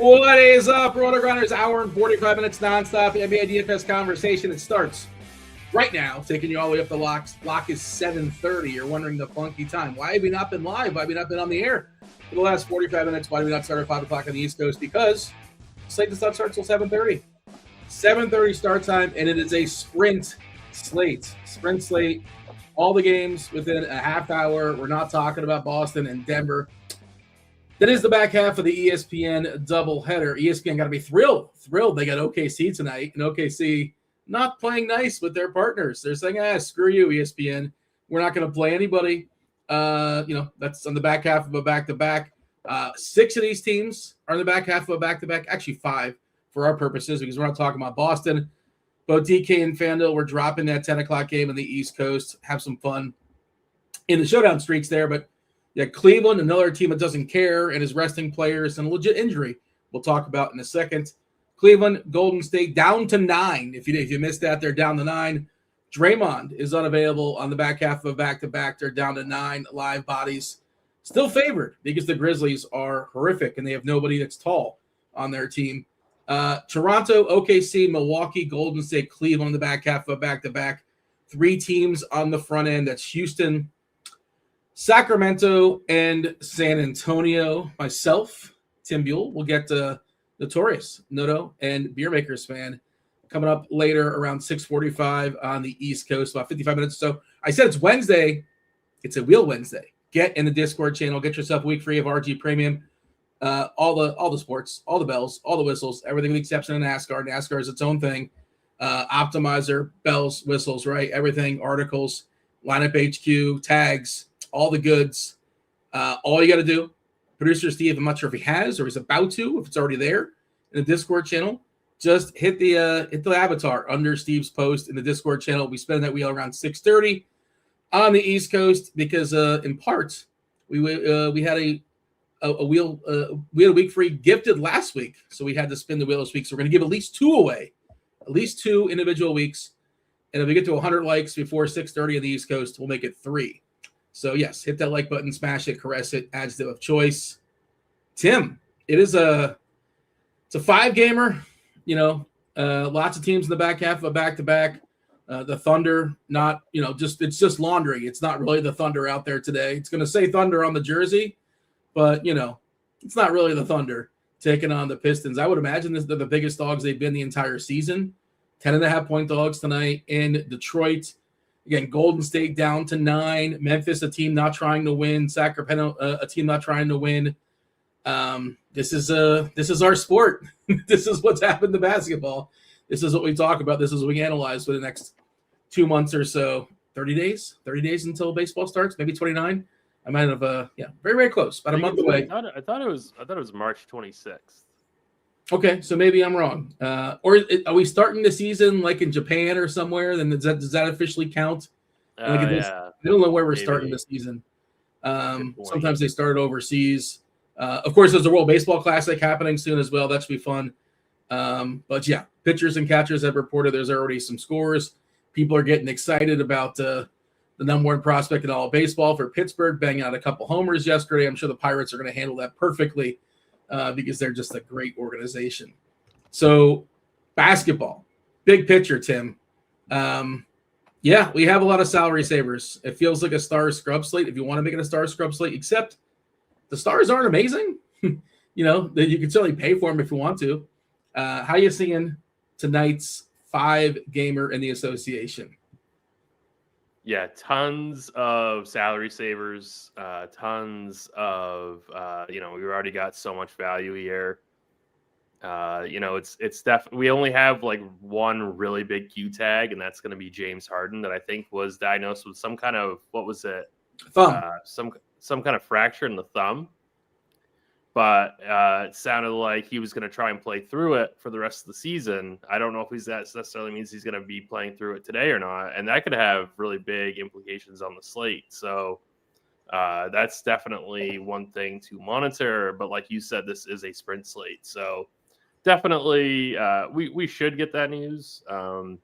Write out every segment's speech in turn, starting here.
What is up, RotoGrinders? Hour and 45 minutes nonstop NBA DFS conversation. It starts right now, taking you all the way up the locks. Lock is 7:30. You're wondering the funky time. Why have we not been live? Why have we not been on the air for the last 45 minutes? Why do we not start at 5 o'clock on the East Coast? Because Slate does not start till 7:30. 7:30 start time, and it is a sprint slate. Sprint slate. All the games within a half hour. We're not talking about Boston and Denver. That is the back half of the ESPN doubleheader. ESPN got to be thrilled. They got OKC tonight, and OKC not playing nice with their partners. They're saying, screw you, ESPN. We're not going to play anybody. That's on the back half of a back-to-back. 6 of these teams are in the back half of a back-to-back. Actually, 5 for our purposes because we're not talking about Boston. Both DK and FanDuel, we're dropping that 10 o'clock game on the East Coast. Have some fun in the showdown streaks there, but yeah, Cleveland, another team that doesn't care and is resting players and a legit injury we'll talk about in a second. Cleveland, Golden State down to 9. If you missed that, they're down to 9. Draymond is unavailable on the back half of a back-to-back. They're down to 9 live bodies. Still favored because the Grizzlies are horrific and they have nobody that's tall on their team. Toronto, OKC, Milwaukee, Golden State, Cleveland on the back half of a back-to-back. 3 teams on the front end. That's Houston, Sacramento, and San Antonio. Myself, Tim Buell, will get to Notorious, Noto, and Beermakersfan coming up later around 6:45 on the East Coast, about 55 minutes or so. I said it's Wednesday. It's a Wheel Wednesday. Get in the Discord channel. Get yourself a week free of RG Premium. All the sports, all the bells, all the whistles, everything with the exception of NASCAR. NASCAR is its own thing. Optimizer, bells, whistles, right? Everything, articles, lineup HQ, tags, all the goods. All you got to do, producer Steve, I'm not sure if he has or he's about to, if it's already there in the Discord channel, just hit the avatar under Steve's post in the Discord channel. We spin that wheel around 6:30 on the East Coast because in part we had a wheel we had a week free gifted last week, so we had to spin the wheel this week. So we're going to give at least 2 away, at least 2 individual weeks, and if we get to 100 likes before 6:30 on the East Coast, we'll make it 3. So, yes, hit that like button, smash it, caress it, adjective of choice. Tim, it's a 5-gamer, lots of teams in the back half of a back-to-back. The Thunder, it's just laundry. It's not really the Thunder out there today. It's going to say Thunder on the jersey, but, it's not really the Thunder taking on the Pistons. I would imagine they're the biggest dogs they've been the entire season. 10.5-point dogs tonight in Detroit. Again, Golden State down to 9. Memphis, a team not trying to win. Sacramento, a team not trying to win. This is our sport. This is what's happened to basketball. This is what we talk about. This is what we analyze for the next 2 months or so. 30 days? 30 days until baseball starts? Maybe 29? I might have, very, very close. About a month away. I thought it was March 26th. Okay, so maybe I'm wrong. Or are we starting the season like in Japan or somewhere? Then does that officially count? Yeah. I don't know where we're starting the season. Sometimes they start overseas. Of course, there's a World Baseball Classic happening soon as well. That should be fun. But yeah, pitchers and catchers have reported there's already some scores. People are getting excited about the number 1 prospect in all of baseball for Pittsburgh, banging out a couple homers yesterday. I'm sure the Pirates are going to handle that perfectly. Because they're just a great organization. So, basketball, big picture, Tim. We have a lot of salary savers. It feels like a star scrub slate if you want to make it a star scrub slate, except the stars aren't amazing. That you can certainly pay for them if you want to. How are you seeing tonight's 5-gamer in the association? Yeah, tons of salary savers, tons of, we've already got so much value here. It's definitely, we only have like one really big Q tag, and that's going to be James Harden that I think was diagnosed with some kind of, what was it? Thumb. Some kind of fracture in the thumb. But it sounded like he was going to try and play through it for the rest of the season. I don't know if that necessarily means he's going to be playing through it today or not. And that could have really big implications on the slate. So that's definitely one thing to monitor. But like you said, this is a sprint slate. So definitely we should get that news. I'm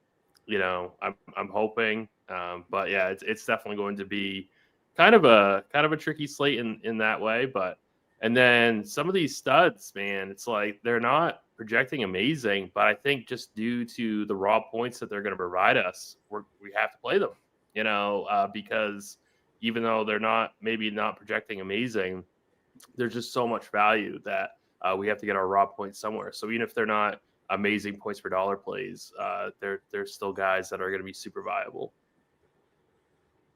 hoping. But yeah, it's definitely going to be kind of a tricky slate in that way. But And then some of these studs, man, it's like they're not projecting amazing, but I think just due to the raw points that they're going to provide us, we have to play them, because even though they're maybe not projecting amazing, there's just so much value that we have to get our raw points somewhere. So even if they're not amazing points per dollar plays, there's still guys that are going to be super viable.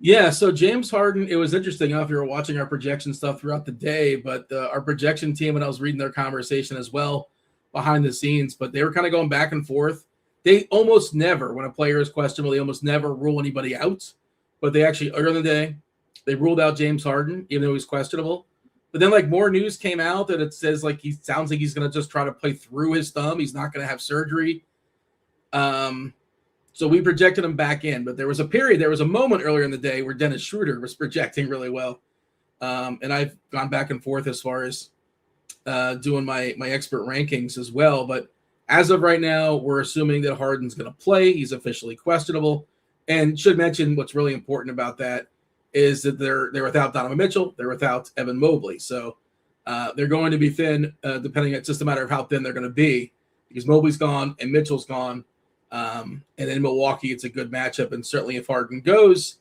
Yeah, so James Harden, it was interesting. I don't know if you were watching our projection stuff throughout the day, but our projection team, and I was reading their conversation as well behind the scenes, but they were kind of going back and forth. They almost never, when a player is questionable, they almost never rule anybody out. But they actually, earlier in the day, they ruled out James Harden, even though he's questionable. But then, like, more news came out that it says, like, he sounds like he's going to just try to play through his thumb. He's not going to have surgery. So we projected him back in, but there was a moment earlier in the day where Dennis Schroeder was projecting really well. And I've gone back and forth as far as doing my expert rankings as well. But as of right now, we're assuming that Harden's going to play. He's officially questionable. And should mention what's really important about that is that they're without Donovan Mitchell. They're without Evan Mobley. So they're going to be thin, depending. It's just a matter of how thin they're going to be because Mobley's gone and Mitchell's gone. And in Milwaukee, it's a good matchup. And certainly if Harden goes,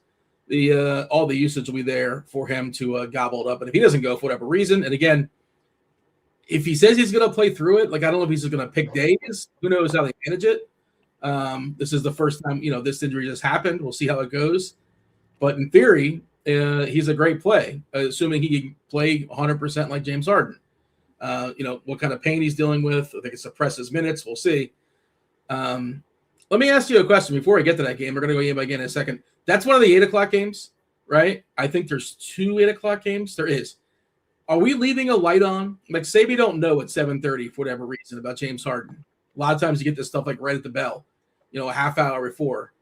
all the usage will be there for him to gobble it up. And if he doesn't go for whatever reason, and again, if he says he's going to play through it, like I don't know if he's going to pick days. Who knows how they manage it? This is the first time, this injury just happened. We'll see how it goes. But in theory, he's a great play, assuming he can play 100% like James Harden. What kind of pain he's dealing with. I think it suppresses minutes. We'll see. Let me ask you a question before I get to that game. We're going to go game by game in a second. That's one of the 8 o'clock games, right? I think there's 2 8 o'clock games. There is. Are we leaving a light on? Like, say we don't know at 7:30 for whatever reason about James Harden. A lot of times you get this stuff like right at the bell, a half hour before.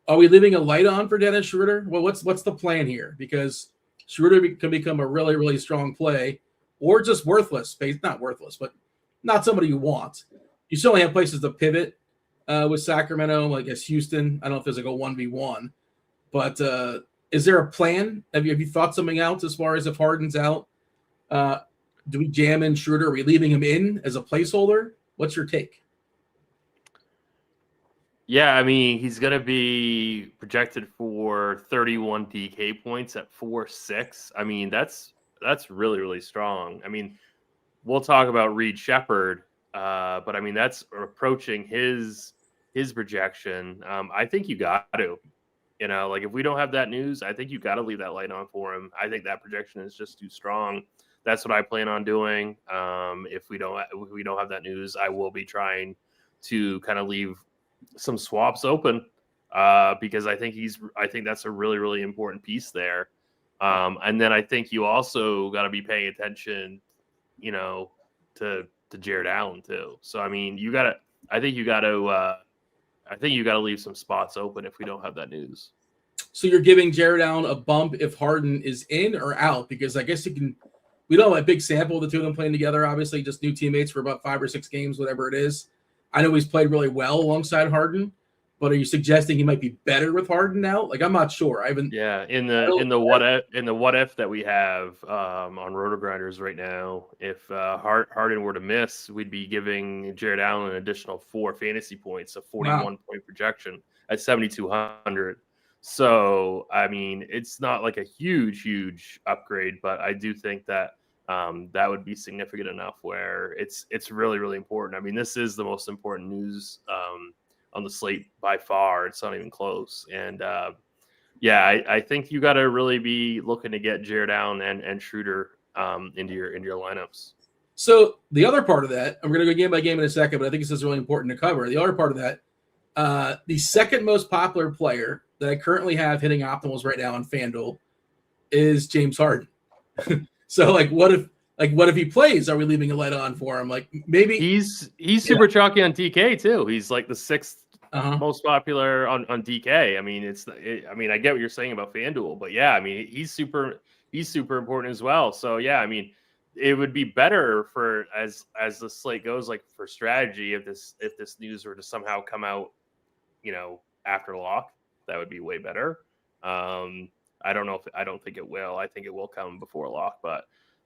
Are we leaving a light on for Dennis Schroeder? Well, what's the plan here? Because Schroeder can become a really, really strong play or just worthless. Not worthless, but not somebody you want. You certainly have places to pivot. With Sacramento, I guess Houston. I don't know if there's like a 1v1, but is there a plan? Have you thought something out as far as if Harden's out? Do we jam in Schroeder? Are we leaving him in as a placeholder? What's your take? Yeah, I mean, he's going to be projected for 31 DK points at 4.6. I mean, that's really, really strong. I mean, we'll talk about Reed Shepherd, but I mean, that's approaching his projection. I think you got to, if we don't have that news, I think you got to leave that light on for him. I think that projection is just too strong. That's what I plan on doing. If we don't have that news, I will be trying to kind of leave some swaps open because I think that's a really, really important piece there. And then I think you also got to be paying attention, to Jared Allen too. So I mean, I think you got to leave some spots open if we don't have that news. So you're giving Jared Allen a bump if Harden is in or out, because I guess we don't have a big sample of the two of them playing together. Obviously, just new teammates for about 5 or 6 games, whatever it is. I know he's played really well alongside Harden, but are you suggesting he might be better with Harden now? Like, I'm not sure. I haven't. Yeah, in the what if that we have on RotoGrinders right now, if Harden were to miss, we'd be giving Jared Allen an additional 4 fantasy points, a 41-point projection at 7,200. So, I mean, it's not like a huge upgrade, but I do think that that would be significant enough where it's really, really important. I mean, this is the most important news on the slate by far. It's not even close. And I think you got to really be looking to get Jared Allen and Schroeder into your lineups. So the other part of that, I'm going to go game by game in a second, but I think this is really important to cover. The other part of that, the second most popular player that I currently have hitting optimals right now on FanDuel is James Harden. So what if he plays? Are we leaving a light on for him? Like, maybe he's super chalky on DK too. He's like the 6th most popular on DK. I mean, I get what you're saying about FanDuel, but yeah, I mean, he's super important as well. So yeah, I mean, it would be better for as the slate goes, like for strategy, if this news were to somehow come out, after lock, that would be way better. I don't think it will. I think it will come before lock, but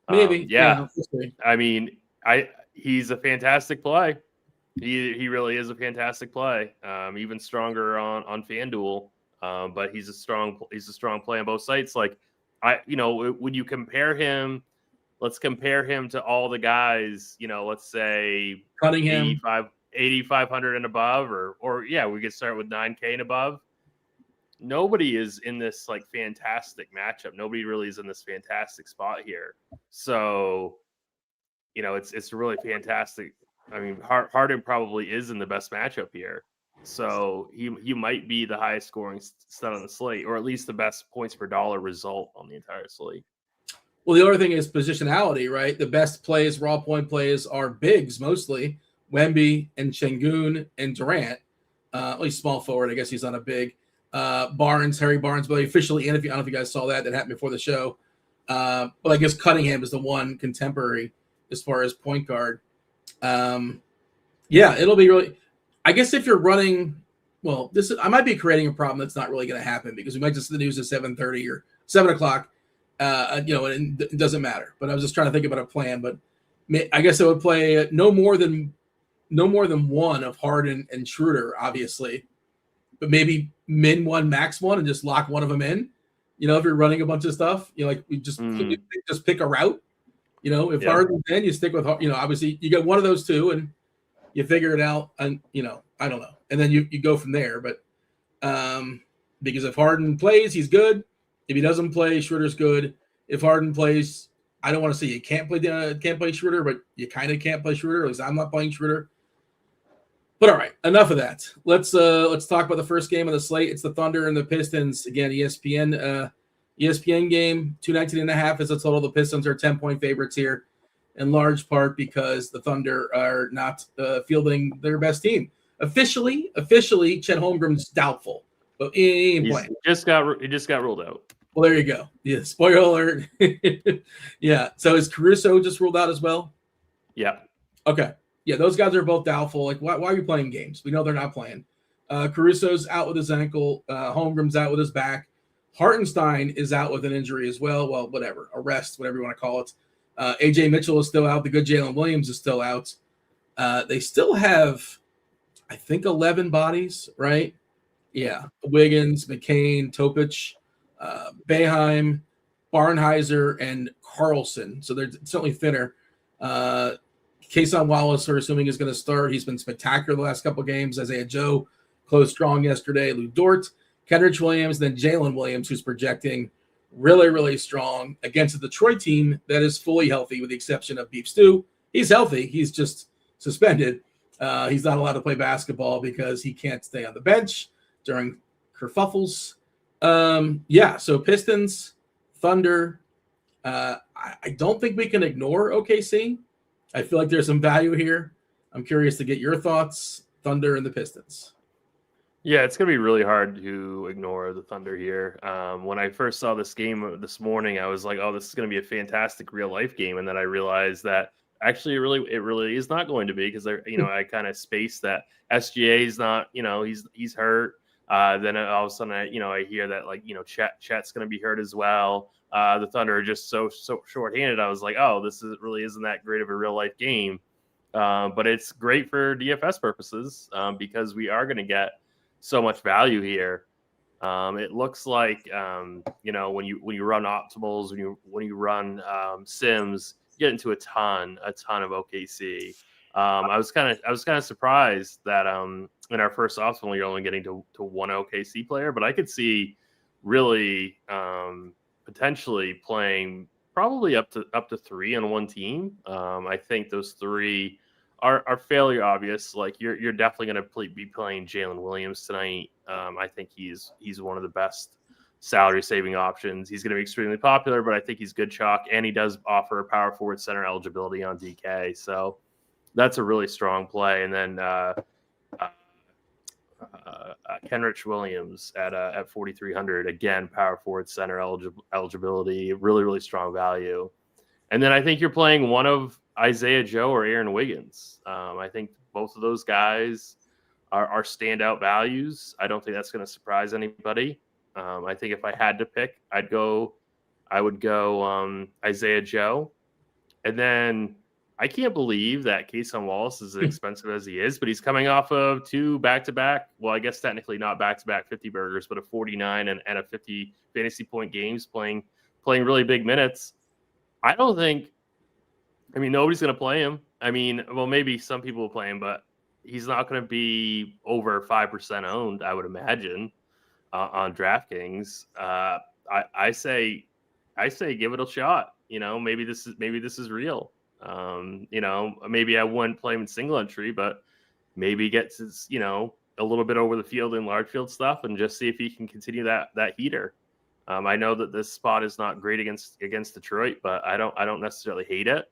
Maybe. Yeah. We'll see. I mean, he's a fantastic play. He really is a fantastic play. Even stronger on FanDuel. But he's a strong play on both sites. Like when you compare him, let's compare him to all the guys, let's say Cunningham, 8,500 and above, or we could start with 9K and above. Nobody is in this like fantastic matchup. Nobody really is in this fantastic spot here. So, it's really fantastic. I mean, Harden probably is in the best matchup here. So he might be the highest scoring stud on the slate, or at least the best points per dollar result on the entire slate. Well, the other thing is positionality, right? The best plays, raw point plays, are bigs mostly. Wemby and Şengün and Durant. At least small forward. I guess he's on a big. Harry Barnes, but officially in. I don't know if you guys saw that happened before the show. But I guess Cunningham is the one contemporary as far as point guard. It'll be really. I guess if you're running, I might be creating a problem that's not really going to happen because we might just see the news at 7:30 or 7 o'clock. And it doesn't matter. But I was just trying to think about a plan. But I guess I would play no more than one of Harden and Schroeder, obviously. But maybe min one, max one, and just lock one of them in. If you're running a bunch of stuff, we just pick a route. If Harden's in, you stick with, obviously you get one of those two and you figure it out. And, I don't know. And then you go from there. But because if Harden plays, he's good. If he doesn't play, Schroeder's good. If Harden plays, I don't want to say you can't play Schroeder, but you kind of can't play Schroeder. At least I'm not playing Schroeder. But all right, enough of that. Let's talk about the first game of the slate. It's the Thunder and the Pistons. Again, ESPN game, 219.5 is the total. The Pistons are 10-point favorites here, in large part because the Thunder are not fielding their best team. Officially, Chet Holmgren's doubtful, but he ain't playing. He just got ruled out. Well, there you go. Yeah, spoiler alert. Yeah. So is Caruso just ruled out as well? Yeah. Okay. Yeah, those guys are both doubtful. Like, why are you playing games? We know they're not playing. Caruso's out with his ankle. Holmgren's out with his back. Hartenstein is out with an injury as well. Well, whatever. A rest, whatever you want to call it. AJ Mitchell is still out. The good Jalen Williams is still out. They still have, I think, 11 bodies, right? Yeah. Wiggins, McCain, Topic, Boeheim, Barnhizer, and Carlson. So they're certainly thinner. Kason Wallace, we're assuming, is going to start. He's been spectacular the last couple of games. Isaiah Joe closed strong yesterday. Lou Dort, Kenrich Williams, then Jalen Williams, who's projecting really, really strong against a Detroit team that is fully healthy with the exception of Beef Stew. He's healthy. He's just suspended. He's not allowed to play basketball because he can't stay on the bench during kerfuffles. So Pistons, Thunder. I don't think we can ignore OKC. I feel like there's some value here. I'm curious to get your thoughts, Thunder and the Pistons. Yeah, it's going to be really hard to ignore the Thunder here. When I first saw this game this morning, I was like, oh, this is going to be a fantastic real-life game. And then I realized that actually it really is not going to be because, I kind of spaced that SGA is not, he's hurt. Then all of a sudden, I hear that, Chet's going to be hurt as well. The Thunder are just so shorthanded. I was like, oh, really isn't that great of a real life game. But it's great for DFS purposes because we are going to get so much value here. It looks like, when you run optimals, when you run sims, you get into a ton of OKC. I was kind of surprised that in our first optimal, you're only getting to one OKC player, but I could see really potentially playing probably up to three on one team. I think those three are fairly obvious. Like you're definitely going to be playing Jalen Williams tonight. I think he's one of the best salary saving options. He's going to be extremely popular, but I think he's good chalk, and he does offer power forward center eligibility on DK. So that's a really strong play. And then Kenrich Williams at 4,300, again, power forward center eligibility, really, really strong value. And then I think you're playing one of Isaiah Joe or Aaron Wiggins. I think both of those guys are standout values. I don't think that's going to surprise anybody. I think if I had to pick, I would go Isaiah Joe. And then I can't believe that Cason Wallace is as expensive as he is, but he's coming off of 2 back-to-back. Well, I guess technically not back-to-back 50 burgers, but a 49 and a 50 fantasy point games playing really big minutes. Nobody's going to play him. Well, maybe some people will play him, but he's not going to be over 5% owned, I would imagine, on DraftKings. I say give it a shot. Maybe this is real. Maybe I wouldn't play him in single entry, but maybe gets his, a little bit over the field in large field stuff and just see if he can continue that heater. I know that this spot is not great against Detroit, but I don't necessarily hate it.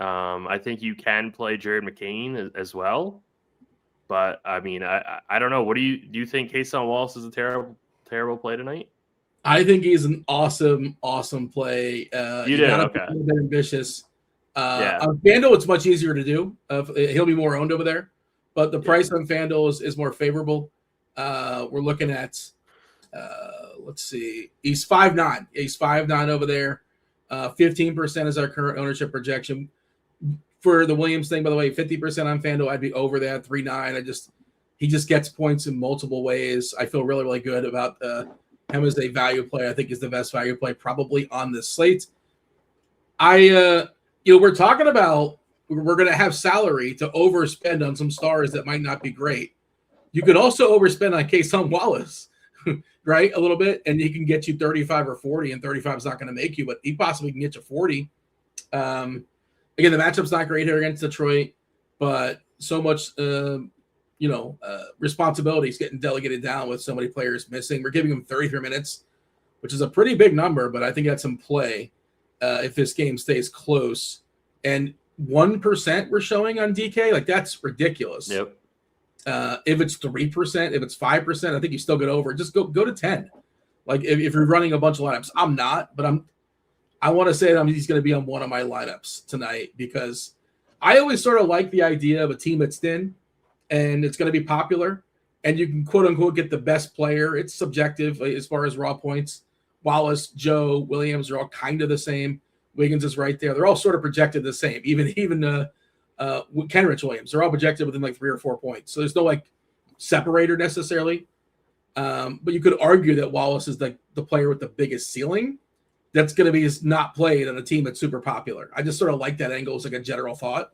I think you can play Jared McCain as well, but I don't know. What do you think? Cason Wallace is a terrible play tonight? I think he's an awesome play. You do? Okay. A bit ambitious. On FanDuel, it's much easier to do. He'll be more owned over there, but the price on FanDuel is more favorable. We're looking at, let's see, he's 5'9". He's 5'9" over there. 15% is our current ownership projection. For the Williams thing, by the way, 50% on FanDuel, I'd be over that 3.9. He just gets points in multiple ways. I feel really, really good about him as a value play. I think he's the best value play probably on this slate. We're talking about we're going to have salary to overspend on some stars that might not be great. You could also overspend on Cason Wallace, right? A little bit, and he can get you 35 or 40, and 35 is not going to make you, but he possibly can get you 40. Again, the matchup's not great here against Detroit, but so much, responsibility is getting delegated down with so many players missing. We're giving him 33 minutes, which is a pretty big number, but I think that's in play if this game stays close. And 1% we're showing on DK, like that's ridiculous. Yep. If it's 3%, if it's 5%, I think you still get over. Just go to 10. Like if you're running a bunch of lineups, I'm not, but I want to say that he's going to be on one of my lineups tonight because I always sort of like the idea of a team that's thin and it's going to be popular and you can quote unquote get the best player. It's subjective as far as raw points. Wallace, Joe, Williams are all kind of the same. Wiggins is right there. They're all sort of projected the same. Even Kenrich Williams, they're all projected within like 3 or 4 points. So there's no like separator necessarily. But you could argue that Wallace is like the player with the biggest ceiling. That's going to be not played on a team that's super popular. I just sort of like that angle as like a general thought.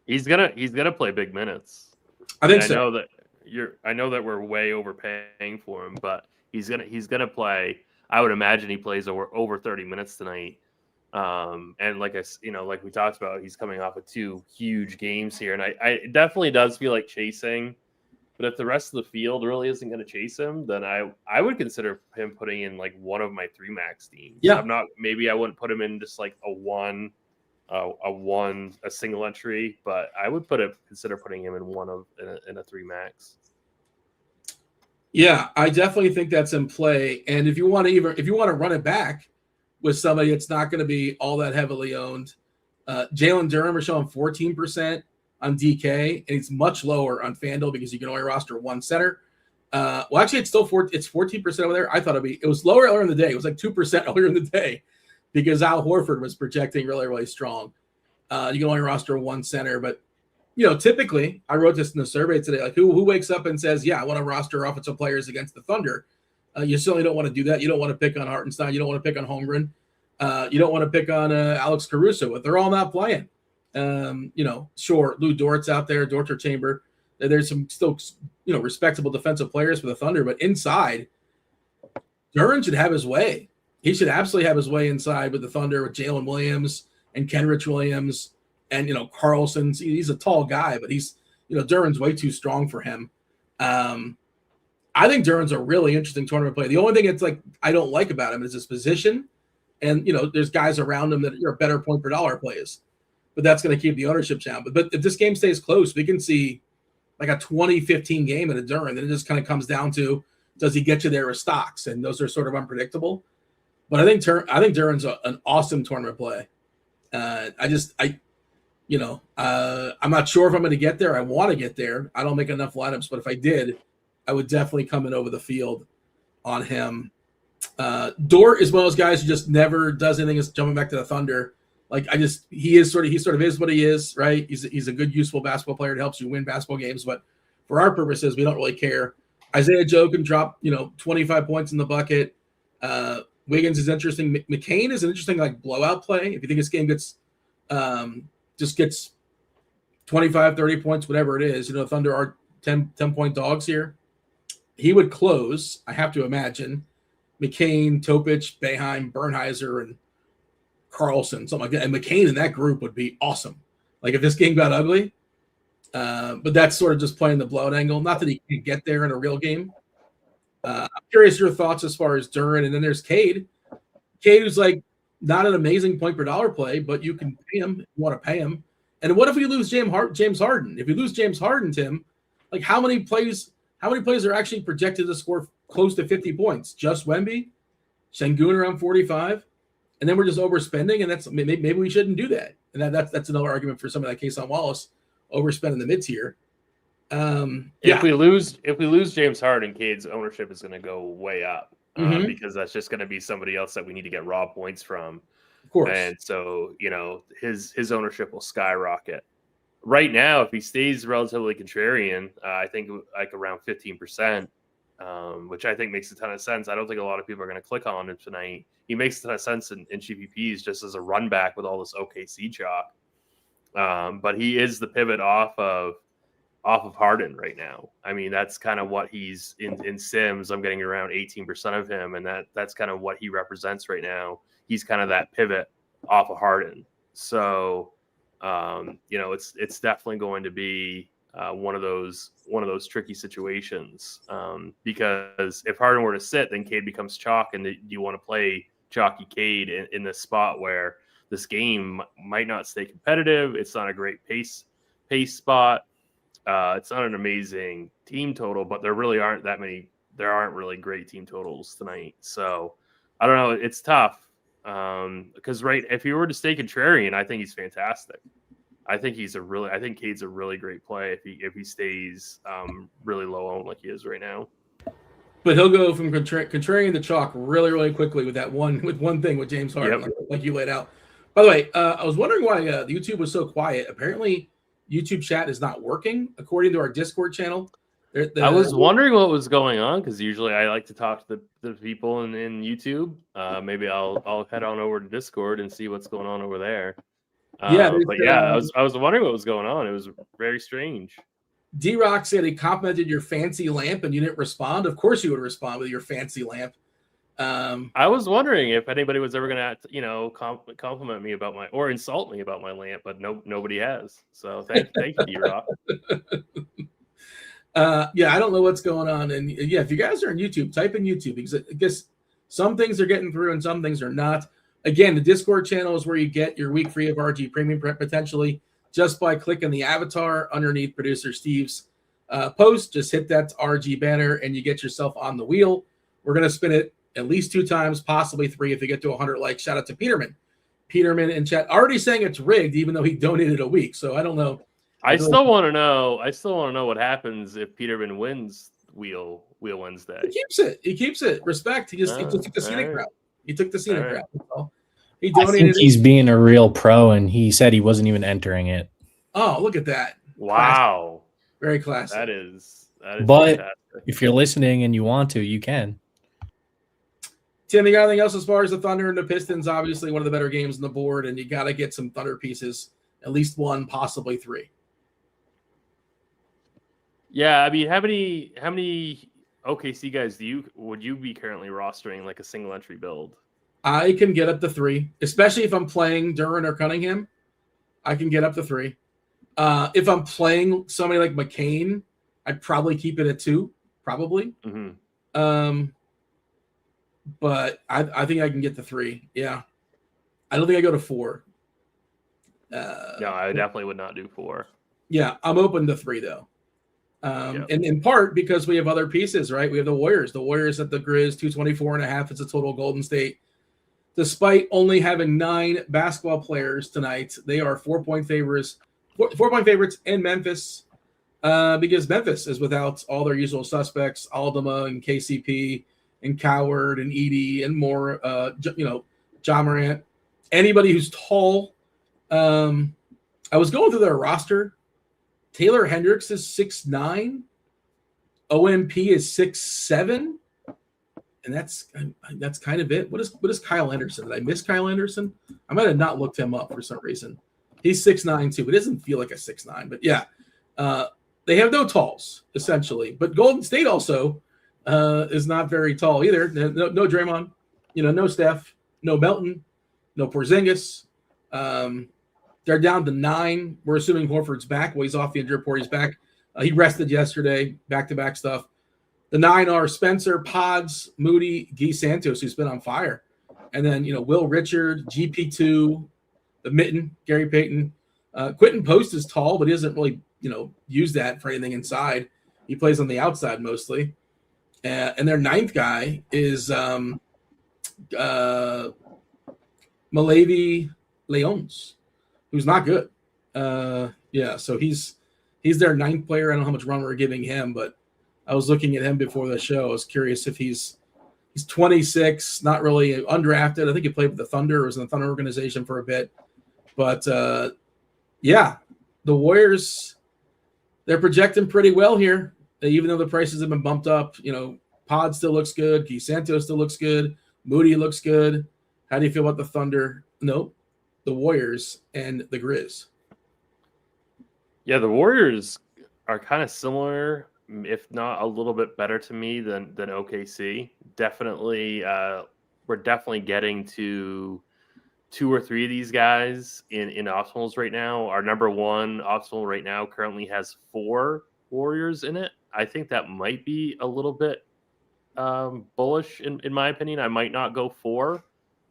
He's gonna play big minutes. I think so. I know that we're way overpaying for him, but he's gonna play. I would imagine he plays over 30 minutes tonight. And like we talked about, he's coming off of 2 huge games here, and it definitely does feel like chasing. But if the rest of the field really isn't going to chase him, then I would consider him putting in like one of my 3 max teams. Yeah. Maybe I wouldn't put him in just like a single entry, but I would consider putting him in a 3 max. Yeah, I definitely think that's in play. And if you want to run it back with somebody that's not going to be all that heavily owned, Jalen Durham are showing 14% on DK, and it's much lower on FanDuel because you can only roster 1 center. Actually, it's still it's 14% over there. I thought it was lower earlier in the day. It was like 2% earlier in the day because Al Horford was projecting really, really strong. You can only roster 1 center, but typically, I wrote this in the survey today. Like, who wakes up and says, "Yeah, I want to roster offensive players against the Thunder"? You certainly don't want to do that. You don't want to pick on Hartenstein. You don't want to pick on Holmgren. You don't want to pick on Alex Caruso, but they're all not playing. Sure, Lou Dort's out there, Dortcher Chamber. There's some still, respectable defensive players for the Thunder, but inside, Duren should have his way. He should absolutely have his way inside with the Thunder with Jalen Williams and Kenrich Williams and Carlson. He's a tall guy, but he's Duren's way too strong for him. I think Duren's a really interesting tournament player. The only thing it's like I don't like about him is his position, and there's guys around him that are better point per dollar plays. But that's going to keep the ownership down. But if this game stays close, we can see like a 20-15 game at a Duren. Then it just kind of comes down to, does he get you there with stocks? And those are sort of unpredictable. But I think Duren's an awesome tournament play. I'm not sure if I'm going to get there. I want to get there. I don't make enough lineups, but if I did, I would definitely come in over the field on him. Dort is one of those guys who just never does anything. Is jumping back to the Thunder. Like he sort of is what he is, right? He's a good, useful basketball player. It helps you win basketball games, but for our purposes, we don't really care. Isaiah Joe can drop 25 points in the bucket. Wiggins is interesting. McCain is an interesting like blowout play. If you think this game gets just gets 25, 30 points, whatever it is, Thunder are 10-point dogs here. He would close, I have to imagine, McCain, Topic, Boeheim, Bernheiser, and Carlson, something like that. And McCain in that group would be awesome. Like if this game got ugly, but that's sort of just playing the blowout angle. Not that he can get there in a real game. I'm curious your thoughts as far as Duran. And then there's Cade. Cade who's like not an amazing point per dollar play, but you can pay him. You want to pay him. And what if we lose James Harden? If we lose James Harden, Tim, like how many plays are actually projected to score close to 50 points? Just Wemby, Sengun around 45, and then we're just overspending, and that's maybe we shouldn't do that. And that's another argument for somebody like Kason Wallace, overspending the mid tier. If we lose James Harden, Cade's ownership is going to go way up because that's just going to be somebody else that we need to get raw points from. Of course. And so, his ownership will skyrocket. Right now, if he stays relatively contrarian, I think like around 15%, which I think makes a ton of sense. I don't think a lot of people are going to click on him tonight. He makes a ton of sense in GPPs just as a run back with all this OKC chalk. But he is the pivot off of Harden right now. I mean, that's kind of what he's in Sims. I'm getting around 18% of him, and that's kind of what he represents right now. He's kind of that pivot off of Harden. So, it's definitely going to be one of those tricky situations because if Harden were to sit, then Cade becomes chalk, and you want to play chalky Cade in this spot where this game might not stay competitive. It's not a great pace spot. It's not an amazing team total, but there really aren't that many. There aren't really great team totals tonight. So I don't know. It's tough because if he were to stay contrarian, I think he's fantastic. I think Cade's a really great play if he stays really low owned like he is right now. But he'll go from contrarian to chalk really, really quickly with one thing with James Harden, like you laid out. By the way, I was wondering why the YouTube was so quiet. Apparently, YouTube chat is not working according to our Discord channel. I was wondering what was going on because usually I like to talk to the people in YouTube. Maybe I'll head on over to Discord and see what's going on over there. I was wondering what was going on. It was very strange. D-Rock said he complimented your fancy lamp and you didn't respond. Of course you would respond with your fancy lamp. I was wondering if anybody was ever going to, compliment me about or insult me about my lamp, but nobody has. So thank you, D-Rock. I don't know what's going on. And if you guys are on YouTube, type in YouTube because I guess some things are getting through and some things are not. Again, the Discord channel is where you get your week free of RG Premium potentially just by clicking the avatar underneath producer Steve's post. Just hit that RG banner and you get yourself on the wheel. We're going to spin it at least 2 times, possibly 3 if you get to 100 likes. Shout out to Peterman in chat already saying it's rigged, even though he donated a week. So I don't know. I still want to know what happens if Peterman wins Wheel Wednesday. He keeps it. Respect. He took the scenic route. He took the scenic route. So he donated. I think he's being a real pro, and he said he wasn't even entering it. Oh, look at that! Wow, classic. Very classic. That is. But fantastic. If you're listening and you want to, you can. Tim, you got anything else as far as the Thunder and the Pistons? Obviously, one of the better games on the board, and you got to get some Thunder pieces, at least 1, possibly 3. Yeah, I mean, how many OKC guys would you be currently rostering like a single entry build? I can get up to 3, especially if I'm playing Duran or Cunningham. I can get up to 3. If I'm playing somebody like McCain, I'd probably keep it at 2, probably. Mm-hmm. But I think I can get to 3. Yeah, I don't think I go to 4. No, I definitely would not do 4. Yeah, I'm open to 3 though. And in part because we have other pieces, right? We have the Warriors at the Grizz 224.5. It's a total Golden State. Despite only having 9 basketball players tonight, they are 4-point favorites. 4-point favorites in Memphis because Memphis is without all their usual suspects, Aldama and KCP and Coward and Edey and more. Ja Morant. Anybody who's tall I was going through their roster. Taylor Hendricks is 6'9". OMP is 6'7". And that's kind of it. What is Kyle Anderson? Did I miss Kyle Anderson? I might have not looked him up for some reason. He's 6'9" too. It doesn't feel like a 6'9", but yeah. They have no talls, essentially. But Golden State also is not very tall either. No Draymond, no Steph, no Melton, no Porzingis. They're down to 9. We're assuming Horford's back. Well, he's off the injury report. He's back. He rested yesterday, back-to-back stuff. The 9 are Spencer, Pods, Moody, Guy Santos, who's been on fire. And then, Will Richard, GP2, the Mitten, Gary Payton. Quentin Post is tall, but he doesn't really, use that for anything inside. He plays on the outside mostly. And their 9th guy is Malavi Leons, who's not good. So he's their 9th player. I don't know how much run we're giving him, but I was looking at him before the show. I was curious if he's 26, not really undrafted. I think he played with the Thunder, was in the Thunder organization for a bit. But, the Warriors, they're projecting pretty well here, even though the prices have been bumped up. Pod still looks good. Guy Santos still looks good. Moody looks good. How do you feel about the Thunder? No, the Warriors and the Grizz. Yeah, the Warriors are kind of similar, if not a little bit better to me than OKC. Definitely, we're definitely getting to 2 or 3 of these guys in optimals right now. Our number 1 optimal right now currently has 4 Warriors in it. I think that might be a little bit bullish in my opinion. I might not go 4,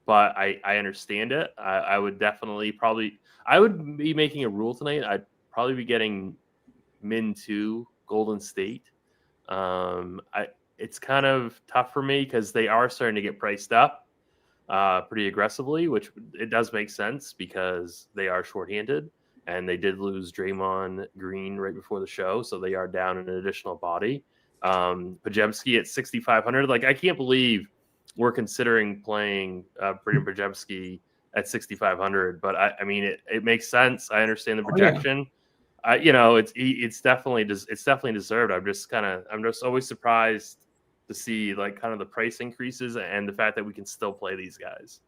but I understand it. I would definitely I would be making a rule tonight. I'd probably be getting min 2 Golden State. It's kind of tough for me because they are starting to get priced up pretty aggressively, which it does make sense because they are shorthanded and they did lose Draymond Green right before the show, so they are down an additional body. Podziemski at 6,500. I can't believe we're considering playing Braden Podziemski at 6,500, but I mean it makes sense. I understand the projection. It's definitely deserved. I'm just always surprised to see kind of the price increases and the fact that we can still play these guys.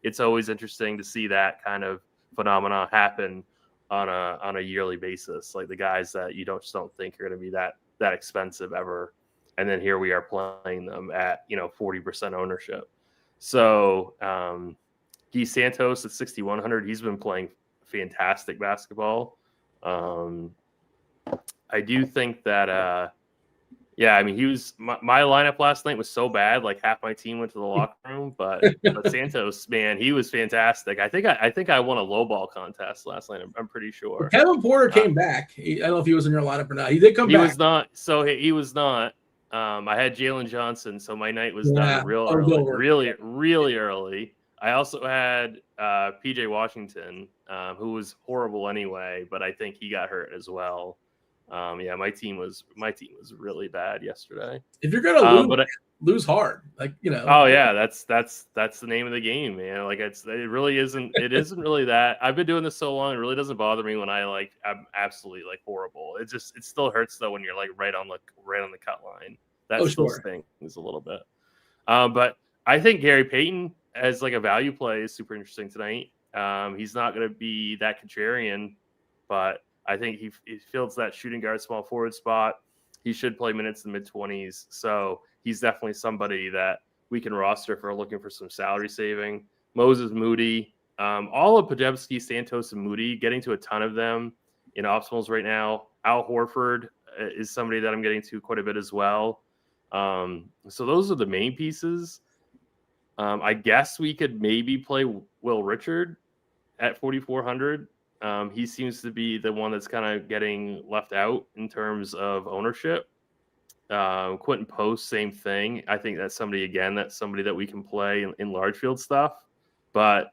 It's always interesting to see that kind of phenomena happen on a yearly basis. Like the guys that you don't think are going to be that expensive ever, and then here we are playing them at 40% ownership. So Guy Santos at 6,100. He's been playing fantastic basketball. I do think that he was my lineup last night was so bad, half my team went to the locker room, but Santos, man, he was fantastic. I think I won a low ball contest last night. I'm pretty sure. Kevin Porter came back. I don't know if he was in your lineup or not. He did come back. He was not. So he was not. I had Jalen Johnson, so my night was done really early. I also had PJ Washington, who was horrible anyway, but I think he got hurt as well. My team was really bad yesterday. If you're gonna lose hard, Oh yeah, that's the name of the game, man. It really isn't. It isn't really that. I've been doing this so long, it really doesn't bother me when I'm absolutely horrible. It still hurts though when you're right on the cut line. That still stings a little bit. But I think Gary Payton as a value play is super interesting tonight. He's not going to be that contrarian, but I think he fills that shooting guard small forward spot. He should play minutes in the mid-20s. So he's definitely somebody that we can roster if we're looking for some salary saving. Moses Moody, all of Podziemski, Santos, and Moody, getting to a ton of them in optimals right now. Al Horford is somebody that I'm getting to quite a bit as well. So those are the main pieces. I guess we could maybe play Will Richard at 4,400. He seems to be the one that's kind of getting left out in terms of ownership. Quentin Post, same thing. I think that's somebody that we can play in large field stuff. But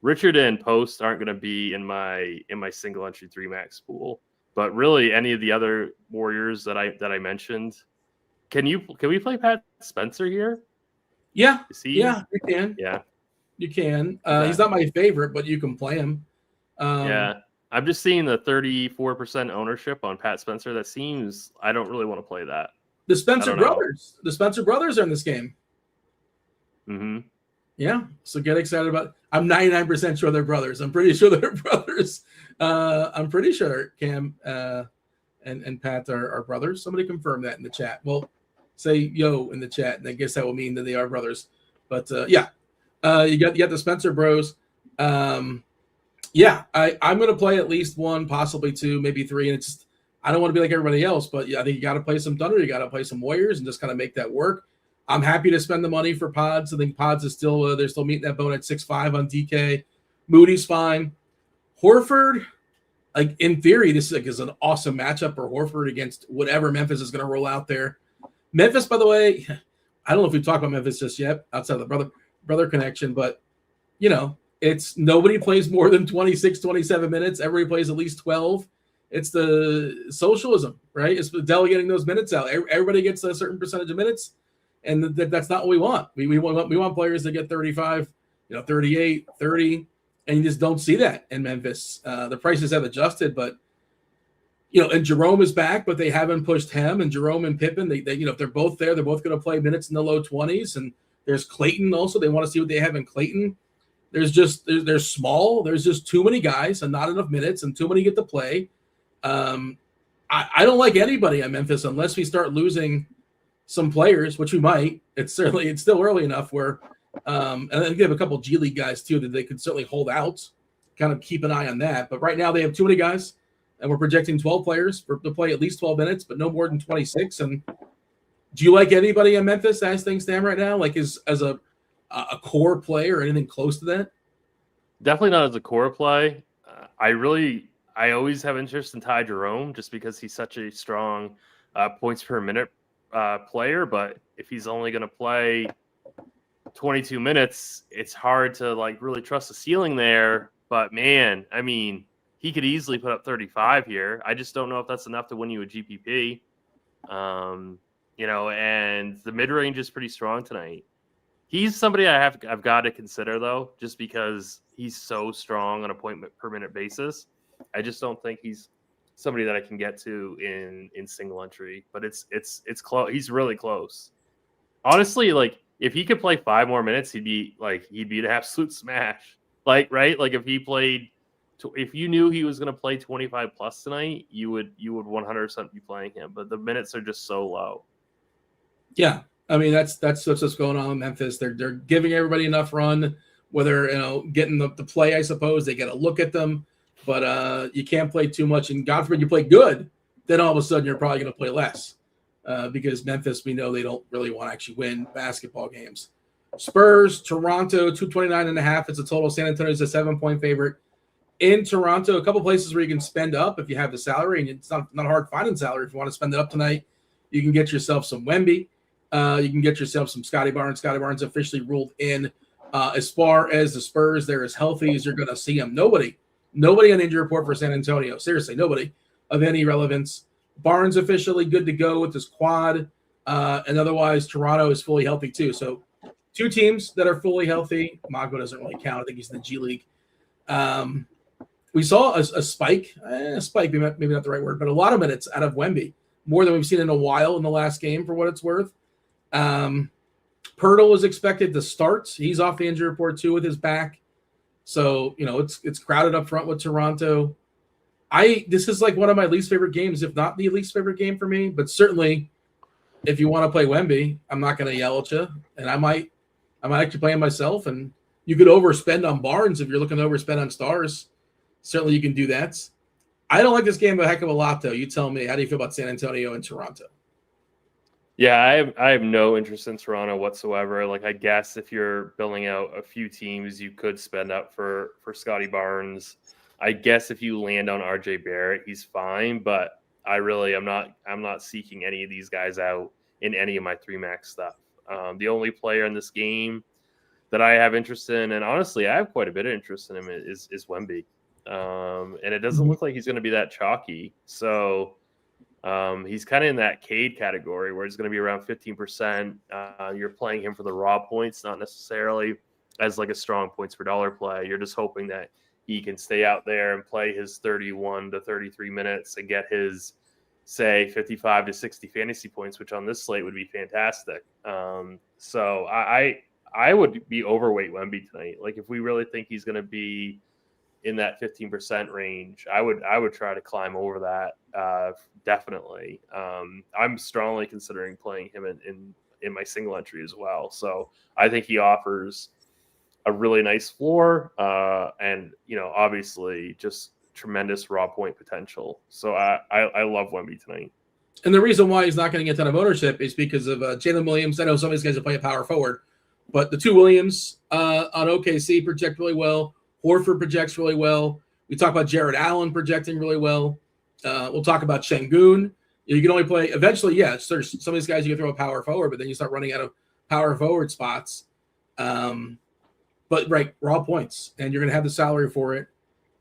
Richard and Post aren't going to be in my single entry 3 max pool. But really, any of the other Warriors that I mentioned, can we play Pat Spencer here? Yeah, you can. Yeah, you can. He's not my favorite, but you can play him. Yeah. I'm just seeing the 34% ownership on Pat Spencer. That seems, I don't really want to play that. The Spencer brothers are in this game. Mm-hmm. Yeah, so get excited about. I'm 99% sure they're brothers. I'm pretty sure they're brothers. I'm pretty sure Cam and Pat are brothers. Somebody confirm that in the chat. Well, say yo in the chat, and I guess that will mean that they are brothers. But you got the Spencer Bros. I'm gonna play at least one, possibly two, maybe three, and it's. I don't want to be like everybody else, but I think you got to play some Thunder, you got to play some Warriors, and just kind of make that work. I'm happy to spend the money for Pods. I think Pods is still they're still meeting that bone at 6.5 on DK. Moody's fine. Horford, like in theory, this is an awesome matchup for Horford against whatever Memphis is going to roll out there. Memphis, by the way, I don't know if we've talked about Memphis just yet outside of the brother connection, but it's nobody plays more than 26, 27 minutes. Everybody plays at least 12. It's the socialism, right? It's delegating those minutes out. Everybody gets a certain percentage of minutes. And that's not what we want. We want players that get 35, 38, 30, and you just don't see that in Memphis. The prices have adjusted, but and Jerome is back, but they haven't pushed him. And Jerome and Pippen, they if they're both there, they're both going to play minutes in the low 20s. And there's Clayton also. They want to see what they have in Clayton. They're small. There's just too many guys and not enough minutes, and too many get to play. I don't like anybody at Memphis unless we start losing some players, which we might. It's still early enough where, and I think they have a couple G League guys too that they could certainly hold out. Kind of keep an eye on that. But right now they have too many guys, and we're projecting 12 players to play at least 12 minutes, but no more than 26. And do you like anybody in Memphis as things stand right now? Like as a core player or anything close to that? Definitely not as a core play. I always have interest in Ty Jerome just because he's such a strong points per minute player, but if he's only going to play 22 minutes, it's hard to really trust the ceiling there. But man, I mean, he could easily put up 35 here. I just don't know if that's enough to win you a GPP. And the mid range is pretty strong tonight. He's somebody I've got to consider though, just because he's so strong on a point per minute basis. I just don't think he's somebody that I can get to in single entry, but it's close. He's really close. Honestly, if he could play 5 more minutes, he'd be an absolute smash. Right? If he played, if you knew he was going to play 25 plus tonight, you would 100% be playing him. But the minutes are just so low. Yeah, I mean that's what's going on in Memphis. They're giving everybody enough run, whether getting the play. I suppose they get a look at them. But you can't play too much, and God forbid you play good, then all of a sudden you're probably going to play less because Memphis, we know they don't really want to actually win basketball games. Spurs, Toronto, 229.5. It's a total. San Antonio's a 7-point favorite. In Toronto, a couple places where you can spend up if you have the salary, and it's not hard finding salary. If you want to spend it up tonight, you can get yourself some Wemby. You can get yourself some Scotty Barnes. Scotty Barnes officially ruled in. As far as the Spurs, they're as healthy as you're going to see them. Nobody on injury report for San Antonio. Seriously, nobody of any relevance. Barnes officially good to go with his quad. And otherwise, Toronto is fully healthy too. So 2 teams that are fully healthy. Mago doesn't really count. I think he's in the G League. We saw a spike. Maybe not the right word, but a lot of minutes out of Wemby. More than we've seen in a while in the last game, for what it's worth. Pirtle is expected to start. He's off the injury report too with his back. So, it's crowded up front with Toronto. This is one of my least favorite games, if not the least favorite game for me. But certainly, if you want to play Wemby, I'm not going to yell at you. And I might actually play him myself. And you could overspend on Barnes if you're looking to overspend on stars. Certainly, you can do that. I don't like this game a heck of a lot, though. You tell me. How do you feel about San Antonio and Toronto? Yeah, I have no interest in Toronto whatsoever. I guess if you're building out a few teams, you could spend up for Scotty Barnes. I guess if you land on RJ Barrett, he's fine, but I'm not seeking any of these guys out in any of my 3 max stuff. The only player in this game that I have interest in, and honestly, I have quite a bit of interest in him, is Wemby. And it doesn't look like he's going to be that chalky. So he's kind of in that Cade category where he's going to be around 15%. You're playing him for the raw points, not necessarily as a strong points per dollar play. You're just hoping that he can stay out there and play his 31 to 33 minutes and get his, say, 55 to 60 fantasy points, which on this slate would be fantastic. So I would be overweight Wemby tonight. Like, if we really think he's going to be in that 15% range, I would try to climb over that. Definitely. I'm strongly considering playing him in my single entry as well. So I think he offers a really nice floor, and obviously just tremendous raw point potential. So I love Wemby tonight. And the reason why he's not going to get a ton of ownership is because of Jalen Williams. I know some of these guys will play a power forward, but the two Williams on OKC project really well. Horford projects really well. We talk about Jared Allen projecting really well. We'll talk about Şengün. You can only play eventually. Yeah, there's some of these guys you can throw a power forward, but then you start running out of power forward spots. But right, raw points, and you're going to have the salary for it.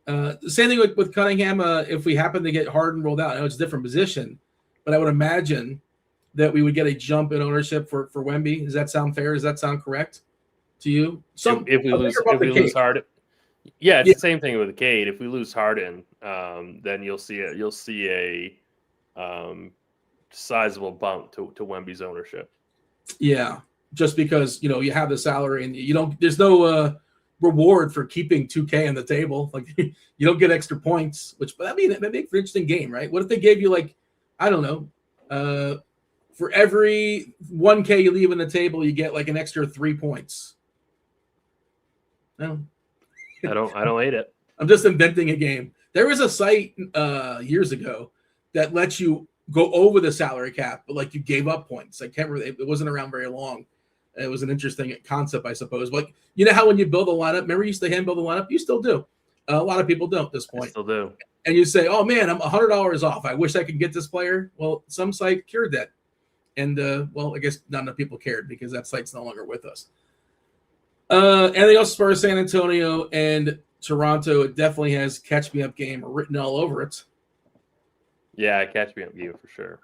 The same thing with Cunningham. If we happen to get Harden rolled out, I know it's a different position, but I would imagine that we would get a jump in ownership for Wemby. Does that sound fair? Does that sound correct to you? If we lose Harden, yeah, it's the same thing with Cade. If we lose Harden, then you'll see a sizable bump to Wemby's ownership. Yeah, just because you have the salary and you don't. There's no reward for keeping 2K on the table. Like, you don't get extra points, that makes for an interesting game, right? What if they gave you, like, I don't know, for every 1K you leave on the table, you get like an extra 3 points. No, I don't hate it. I'm just inventing a game. There was a site years ago that lets you go over the salary cap, but like you gave up points. I can't remember. It wasn't around very long. It was an interesting concept, I suppose. But you know how when you build a lineup, remember you used to hand build a lineup? You still do. A lot of people don't at this point. I still do. And you say, oh, man, I'm $100 off. I wish I could get this player. Well, some site cured that. And, I guess not enough people cared because that site's no longer with us. Anything else Spurs, San Antonio, and Toronto? It definitely has catch me up game written all over it. Yeah, catch me up game for sure.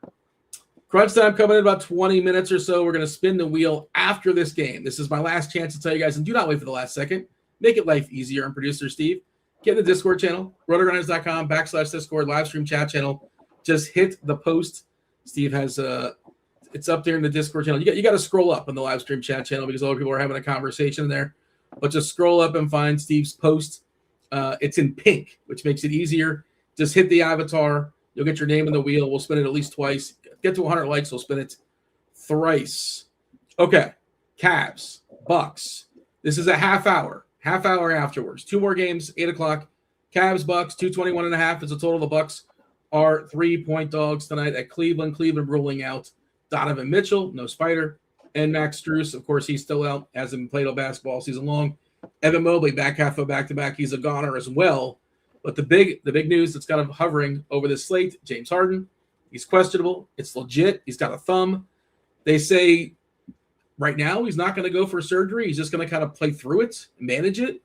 Crunch time coming in about 20 minutes or so. We're going to spin the wheel after this game. This is my last chance to tell you guys, and do not wait for the last second. Make it life easier. I'm producer Steve. Get in the Discord channel, RotoGrinders.com/Discord, live stream chat channel. Just hit the post. Steve has it's up there in the Discord channel. You got to scroll up on the live stream chat channel because other people are having a conversation there. But just scroll up and find Steve's post. It's in pink, which makes it easier. Just hit the avatar. You'll get your name in the wheel. We'll spin it at least twice. Get to 100 likes, we'll spin it thrice. Okay, Cavs, Bucks. This is a half hour afterwards. 2 more games, 8 o'clock. Cavs, Bucks, 221.5 is the total. The Bucks are 3-point dogs tonight at Cleveland. Cleveland ruling out Donovan Mitchell, no Spider, and Max Strus. Of course, he's still out, hasn't played basketball season long. Evan Mobley back half of back-to-back. He's a goner as well. But the big news that's kind of hovering over this slate, James Harden. He's questionable. It's legit. He's got a thumb. They say right now he's not going to go for surgery. He's just going to kind of play through it, manage it.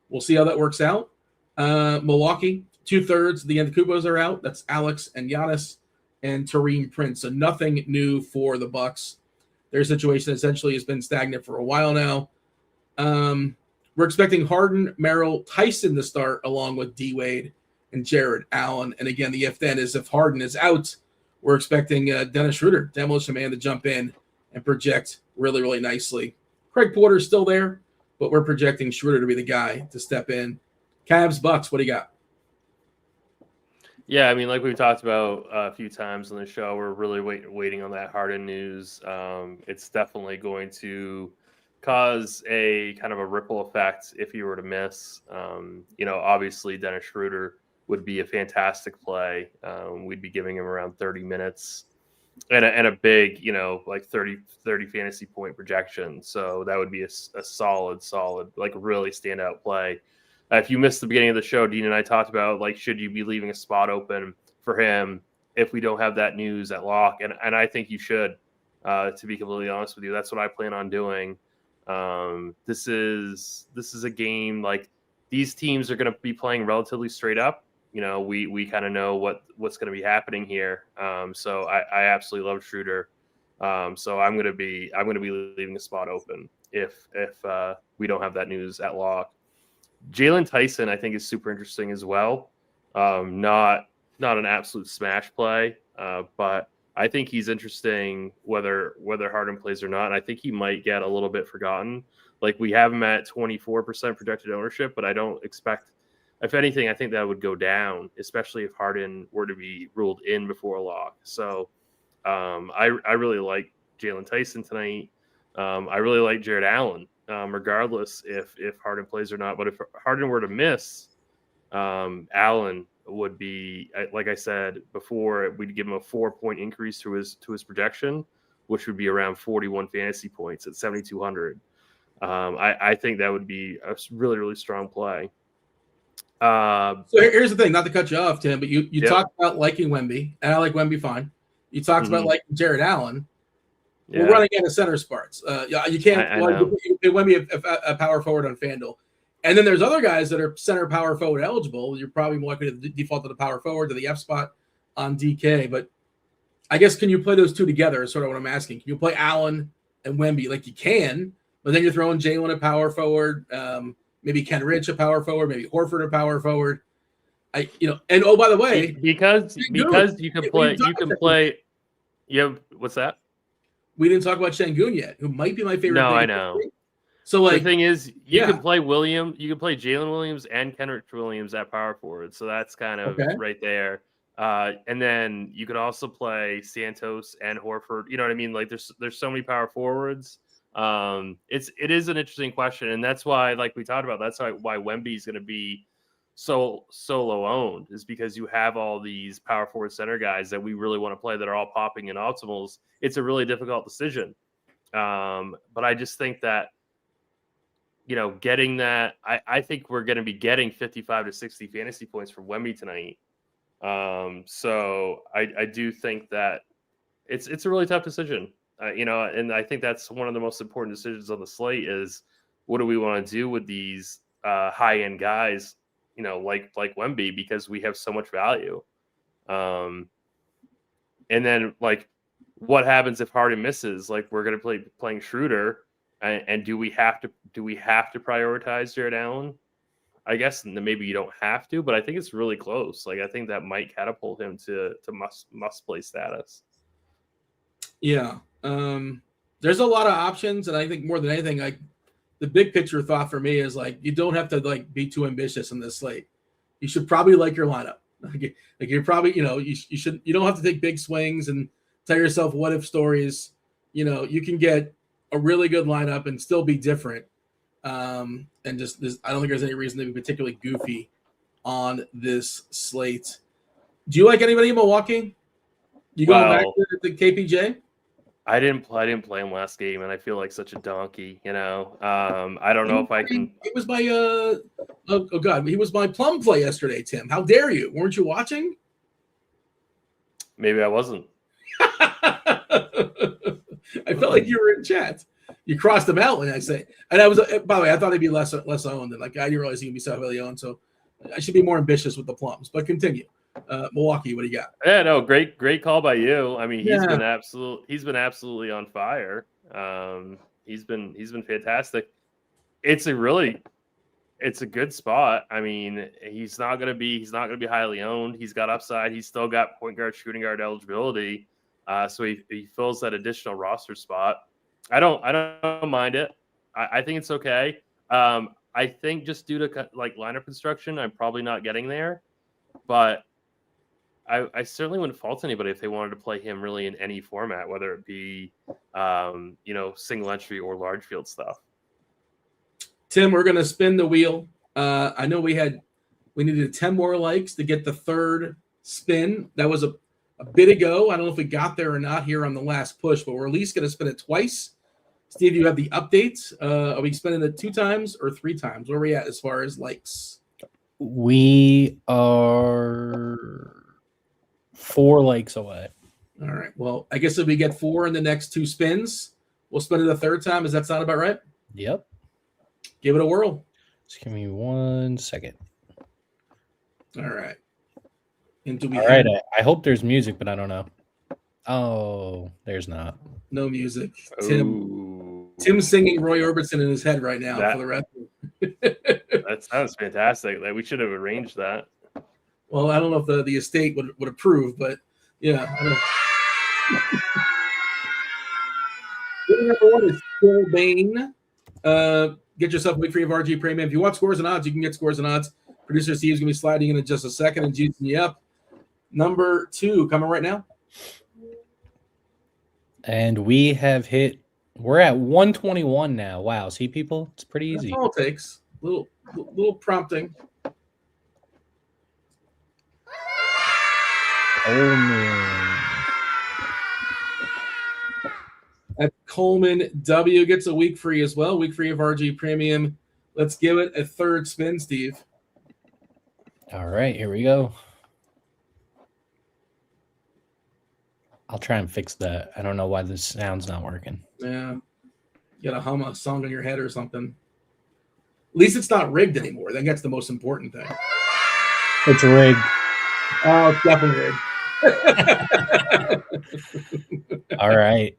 We'll see how that works out. Milwaukee, 2/3 the Antetokounmpos are out. That's Alex and Giannis and Taurean Prince. So nothing new for the Bucks. Their situation essentially has been stagnant for a while now. We're expecting Harden, Merrill, Tyson to start along with D-Wade and Jared Allen. And again, the if then is if Harden is out, we're expecting Dennis Schroeder, Demolition Man, to jump in and project really, really nicely. Craig Porter's still there, but we're projecting Schroeder to be the guy to step in. Cavs, Bucks, what do you got? Yeah, I mean, like we've talked about a few times on the show, we're really waiting on that Harden news. It's definitely going to cause a kind of a ripple effect if you were to miss. Obviously Dennis Schroeder would be a fantastic play. We'd be giving him around 30 minutes and a big, like 30 fantasy point projection. So that would be a solid, like really standout play. If you missed the beginning of the show, Dean and I talked about, like, should you be leaving a spot open for him if we don't have that news at lock? And I think you should, to be completely honest with you. That's what I plan on doing. This is a game, like, these teams are going to be playing relatively straight up. We kind of know what's going to be happening here. So I absolutely love Schroeder. So I'm going to be leaving a spot open if we don't have that news at lock. Jalen Tyson, I think, is super interesting as well. Not an absolute smash play, but I think he's interesting whether Harden plays or not. And I think he might get a little bit forgotten. Like, we have him at 24% projected ownership, but I don't expect. If anything, I think that would go down, especially if Harden were to be ruled in before a lock. So I really like Jalen Tyson tonight. I really like Jared Allen, regardless if Harden plays or not. But if Harden were to miss, Allen would be, like I said before, we'd give him a 4-point increase to his projection, which would be around 41 fantasy points at 7,200. I think that would be a really, really strong play. So here's the thing, not to cut you off, Tim, but you talked about liking Wemby, and I like Wemby fine. You talked about liking Jared Allen. We're running out of center spots. You can't Wemby a power forward on FanDuel. And then there's other guys that are center power forward eligible. You're probably more likely to default to the power forward to the F spot on DK. But I guess, can you play those two together is sort of what I'm asking. Can you play Allen and Wemby? Like, you can, but then you're throwing Jalen at power forward, maybe Ken Rich a power forward, maybe Horford a power forward. And oh, by the way, because you can play. What's that? We didn't talk about Şengün yet, who might be my favorite. No, I know. So, like, the thing is, you can play Jalen Williams and Kenrich Williams at power forward. So that's kind of right there. And then you could also play Santos and Horford. You know what I mean? Like, there's so many power forwards. It is an interesting question, and that's why, like we talked about, that's why Wemby is going to be so low owned, is because you have all these power forward center guys that we really want to play that are all popping in optimals. It's a really difficult decision, but I just think that, getting that, I think we're going to be getting 55 to 60 fantasy points from Wemby tonight. So I do think that it's a really tough decision. And I think that's one of the most important decisions on the slate is, what do we want to do with these high-end guys, like Wemby, because we have so much value. And then, like, what happens if Harden misses? Like, we're going to playing Schroeder, and do we have to prioritize Jared Allen? I guess maybe you don't have to, but I think it's really close. Like, I think that might catapult him to must play status. Yeah. There's a lot of options, and I think more than anything, like, the big picture thought for me is, like, you don't have to, like, be too ambitious in this slate. You should probably like your lineup. Like, you're probably, you don't have to take big swings and tell yourself what if stories. You can get a really good lineup and still be different. And just I don't think there's any reason to be particularly goofy on this slate. Do you like anybody in Milwaukee? You going back to the KPJ? I didn't play him last game, and I feel like such a donkey. I don't know if I can. It was my he was my plum play yesterday, Tim. How dare you? Weren't you watching? Maybe I wasn't. I felt like you were in chat. You crossed them out when I say, and I was. By the way, I thought he'd be less owned, and like, I didn't realize he'd be so heavily owned. So I should be more ambitious with the plums. But continue. Milwaukee, what do you got? Yeah, no, great call by you. I mean, he's been absolutely on fire. He's been fantastic. It's a good spot. I mean, he's not gonna be highly owned. He's got upside. He's still got point guard, shooting guard eligibility. So he fills that additional roster spot. I don't mind it. I think it's okay. I think just due to, like, lineup construction, I'm probably not getting there, but I certainly wouldn't fault anybody if they wanted to play him really in any format, whether it be, single entry or large field stuff. Tim, we're going to spin the wheel. I know we needed 10 more likes to get the third spin. That was a bit ago. I don't know if we got there or not here on the last push, but we're at least going to spin it twice. Steve, you have the updates. Are we spinning it 2 times or 3 times? Where are we at as far as likes? We are 4 likes away. All right. Well, I guess if we get 4 in the next 2 spins, we'll spin it a third time. Does that sound about right? Yep. Give it a whirl. Just give me 1 second. All right. And All right. I hope there's music, but I don't know. Oh, there's not. No music. Tim singing Roy Orbison in his head right now for the rest. That sounds fantastic. Like, we should have arranged that. Well, I don't know if the estate would approve, but yeah. I don't know. Number one is Phil Bain. Get yourself a week free of RG Premium. If you want scores and odds, you can get scores and odds. Producer Steve's going to be sliding in just a second and juicing you up. Number 2 coming right now. And we're at 121 now. Wow. See, people? It's pretty easy. That's all it takes. Little prompting. Coleman W gets a week free as well. Week free of RG Premium. Let's give it a third spin, Steve. All right, here we go. I'll try and fix that. I don't know why this sound's not working. Yeah. You gotta hum a song in your head or something. At least it's not rigged anymore. I think that's the most important thing. It's rigged. Oh, it's definitely rigged. All right.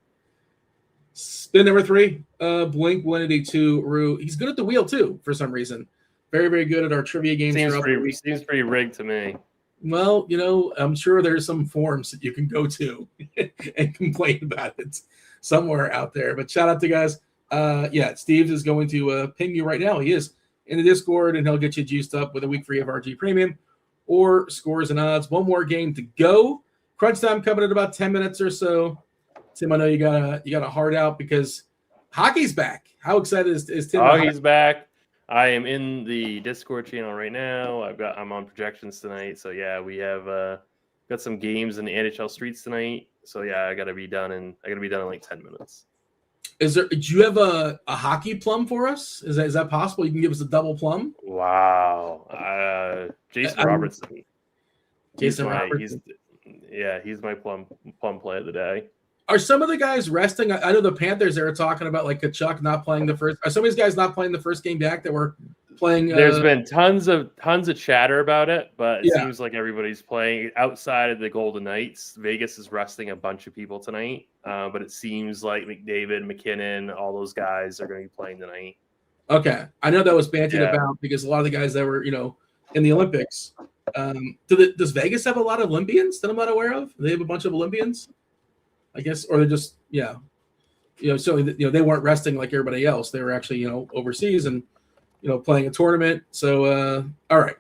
Spin number 3, Blink 182 Rue. He's good at the wheel too, for some reason. Very, very good at our trivia games. Seems pretty rigged to me. Well, I'm sure there's some forums that you can go to and complain about it somewhere out there. But shout out to guys. Steve is going to ping you right now. He is in the Discord, and he'll get you juiced up with a week free of RG Premium or scores and odds. One more game to go. Crunch time coming in about 10 minutes or so. Tim, I know you got a heart out because hockey's back. How excited is Tim? Hockey's back. I am in the Discord channel right now. I'm on projections tonight. So yeah, we have got some games in the NHL streets tonight. So yeah, I gotta be done in like 10 minutes. Do you have a hockey plum for us? Is that possible? You can give us a double plum? Wow. Jason Robertson. Jason Robertson. He's my plum play of the day. Are some of the guys resting? I know the Panthers, they were talking about like Kachuk not playing the first. Are some of these guys not playing the first game back that were playing? There's been tons of chatter about it, but it seems like everybody's playing outside of the Golden Knights. Vegas is resting a bunch of people tonight, but it seems like McDavid, McKinnon, all those guys are going to be playing tonight. Okay, I know that was bandied about because a lot of the guys that were in the Olympics. Does Vegas have a lot of Olympians that I'm not aware of? Do they have a bunch of Olympians? I guess, or they're just, so, they weren't resting like everybody else. They were actually, overseas and, playing a tournament. So, all right.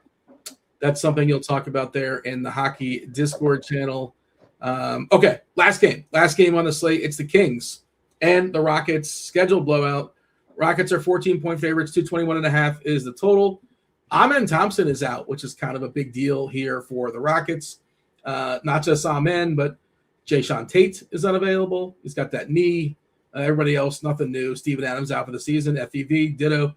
That's something you'll talk about there in the hockey Discord channel. Okay. Last game on the slate. It's the Kings and the Rockets scheduled blowout. Rockets are 14-point favorites. 221.5 is the total. Amen Thompson is out, which is kind of a big deal here for the Rockets. Not just Amen, but Jayshawn Tate is unavailable. He's got that knee. Everybody else, nothing new. Steven Adams out for the season. FEV, ditto.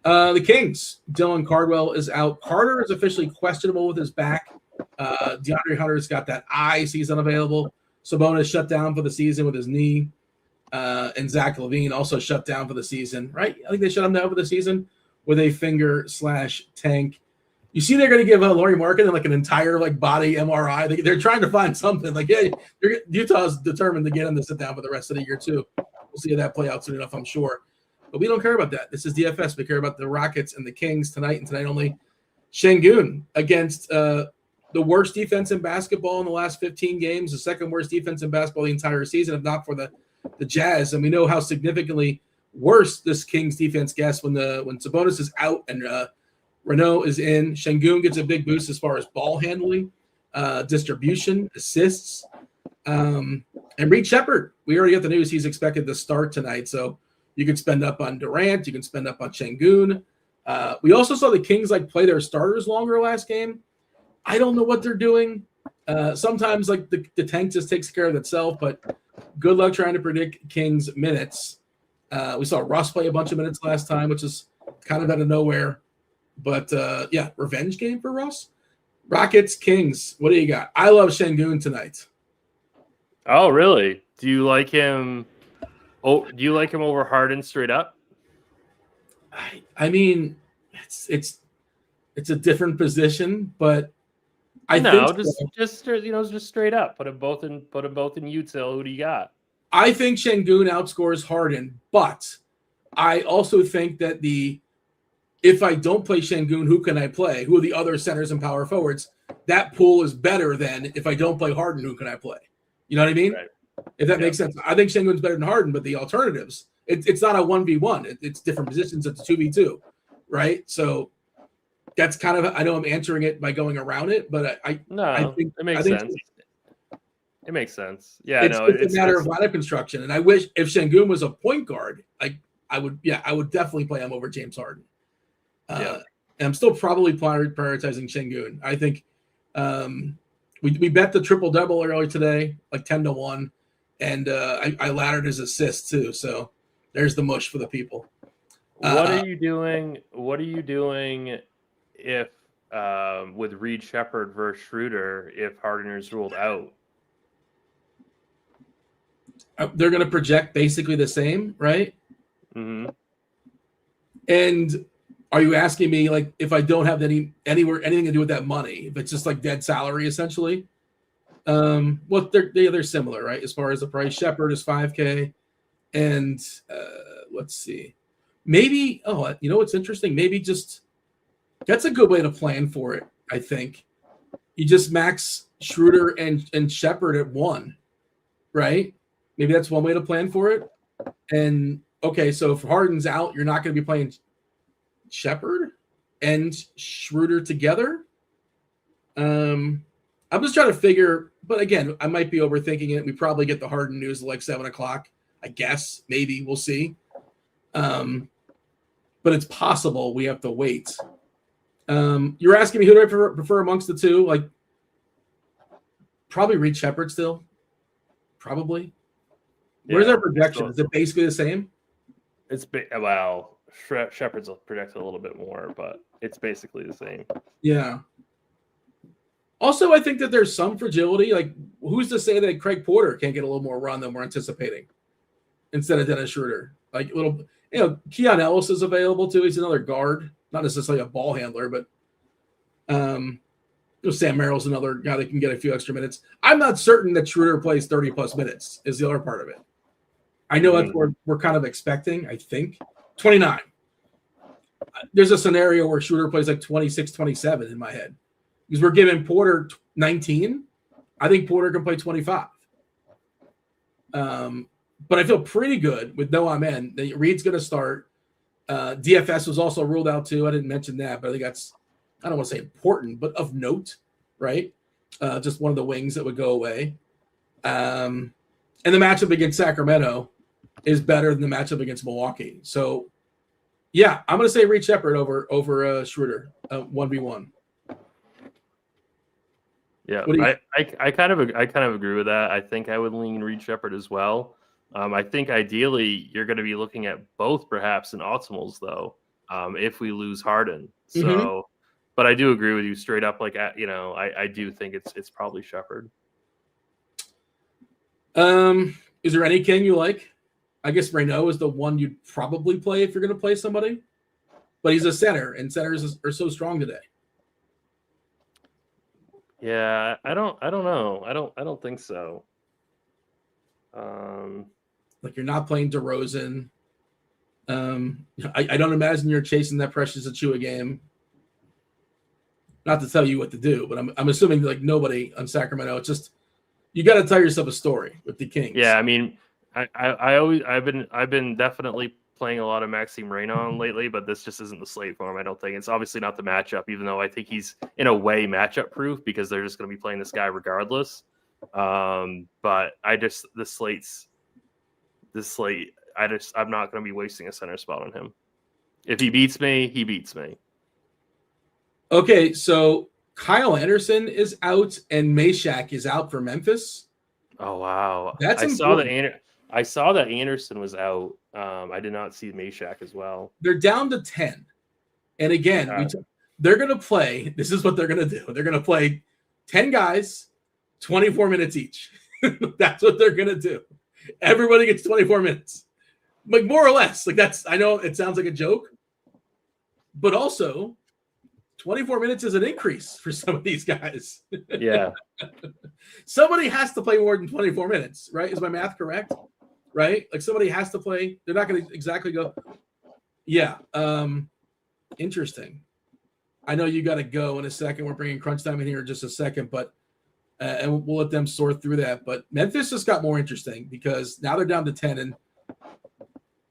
The Kings, Dylan Cardwell is out. Carter is officially questionable with his back. DeAndre Hunter's got that eye, so he's unavailable. Sabonis shut down for the season with his knee. And Zach LaVine also shut down for the season, right? I think they shut him down for the season with a finger/tank. You see, they're going to give Laurie Markkinen like an entire body MRI. They're trying to find something. Utah's determined to get him to sit down for the rest of the year too. We'll see how that play out soon enough, I'm sure. But we don't care about that. This is DFS. We care about the Rockets and the Kings tonight and tonight only. Şengün against the worst defense in basketball in the last 15 games, the second worst defense in basketball the entire season, if not for the Jazz. And we know how significantly worse this Kings defense gets when Sabonis is out and Renault is in. Şengün gets a big boost as far as ball handling, distribution, assists. And Reed Shepherd, we already got the news he's expected to start tonight. So you can spend up on Durant. You can spend up on Şengün. We also saw the Kings play their starters longer last game. I don't know what they're doing. Sometimes the tank just takes care of itself, but good luck trying to predict Kings minutes. We saw Russ play a bunch of minutes last time, which is kind of out of nowhere. But, revenge game for Russ. Rockets, Kings, what do you got? I love Şengün tonight. Oh, really? Do you like him? Oh, do you like him over Harden straight up? I mean, it's a different position, but just straight up. Put them both in util. Who do you got? I think Şengün outscores Harden, but I also think that the if I don't play Şengün, who can I play? Who are the other centers and power forwards? That pool is better than if I don't play Harden, who can I play? You know what I mean? Right. If that makes sense. I think Şengün's better than Harden, but the alternatives, it's not a 1v1. It's different positions. It's a 2v2, right? So that's kind of, I know I'm answering it by going around it, but I think it makes sense. It makes sense. Yeah, it's a matter of lineup construction. And I wish if Şengün was a point guard, I would definitely play him over James Harden. And I'm still probably prioritizing Şengün. I think we bet the triple double earlier today, like 10-1, and I laddered his assists too. So there's the mush for the people. What are you doing? What are you doing if with Reed Shepherd versus Schroeder if Harden is ruled out? They're going to project basically the same, right? Mm-hmm. And are you asking me like if I don't have anything to do with that money, if it's just like dead salary essentially? Well, they're similar, right? As far as the price, Shepherd is $5K, and let's see, maybe. Oh, you know what's interesting? Maybe just that's a good way to plan for it. I think you just max Schroeder and Shepherd at 1, right? Maybe that's one way to plan for it. And okay, so if Harden's out, you're not going to be playing Shepherd and Schroeder together. I'm just trying to figure, but again, I might be overthinking it. We probably get the Harden news at like 7:00, I guess. Maybe we'll see. But it's possible we have to wait. You're asking me who do I prefer amongst the two? Like, probably Reed Shepherd still. Probably. Where's our projection? Is it basically the same? It's Shepherd's projected a little bit more, but it's basically the same. Yeah. Also, I think that there's some fragility. Like, who's to say that Craig Porter can't get a little more run than we're anticipating instead of Dennis Schroeder? Like, a little, Keon Ellis is available too. He's another guard, not necessarily a ball handler, but Sam Merrill's another guy that can get a few extra minutes. I'm not certain that Schroeder plays 30 plus minutes is the other part of it. I know that's what we're kind of expecting, I think. 29. There's a scenario where Schroeder plays like 26, 27 in my head. Because we're giving Porter 19. I think Porter can play 25. But I feel pretty good with no amen. Reed's going to start. DFS was also ruled out too. I didn't mention that, but I think that's, I don't want to say important, but of note, right? Just one of the wings that would go away. And the matchup against Sacramento is better than the matchup against Milwaukee. So, yeah, I'm going to say Reed Shepherd over Schroeder, 1v1. Yeah, I kind of agree with that. I think I would lean Reed Shepherd as well. I think ideally you're going to be looking at both perhaps in optimals though, if we lose Harden. So, but I do agree with you straight up. Like, I do think it's probably Shepherd. Is there any King you like? I guess Reynaud is the one you'd probably play if you're going to play somebody, but he's a center, and centers are so strong today. Yeah, I don't know. I don't think so. Like you're not playing DeRozan. I don't imagine you're chasing that Precious Achiuwa game. Not to tell you what to do, but I'm assuming like nobody on Sacramento. It's just you got to tell yourself a story with the Kings. Yeah, I mean, I've been definitely playing a lot of Maxime Reynaud lately, but this just isn't the slate for him. I don't think it's obviously not the matchup, even though I think he's in a way matchup proof because they're just going to be playing this guy regardless. But the slate. I'm not going to be wasting a center spot on him. If he beats me, he beats me. Okay, so Kyle Anderson is out and Meshack is out for Memphis. Oh wow, that's I saw that Anderson was out. I did not see Meshack as well. They're down to 10. And again, they're going to play. This is what they're going to do. They're going to play 10 guys, 24 minutes each. That's what they're going to do. Everybody gets 24 minutes. Like more or less. Like I know it sounds like a joke, but also 24 minutes is an increase for some of these guys. Yeah. Somebody has to play more than 24 minutes, right? Is my math correct? Right? Like somebody has to play. They're not going to exactly go. Yeah. Interesting. I know you got to go in a second. We're bringing Crunch Time in here in just a second, but and we'll let them sort through that. But Memphis just got more interesting because now they're down to 10. And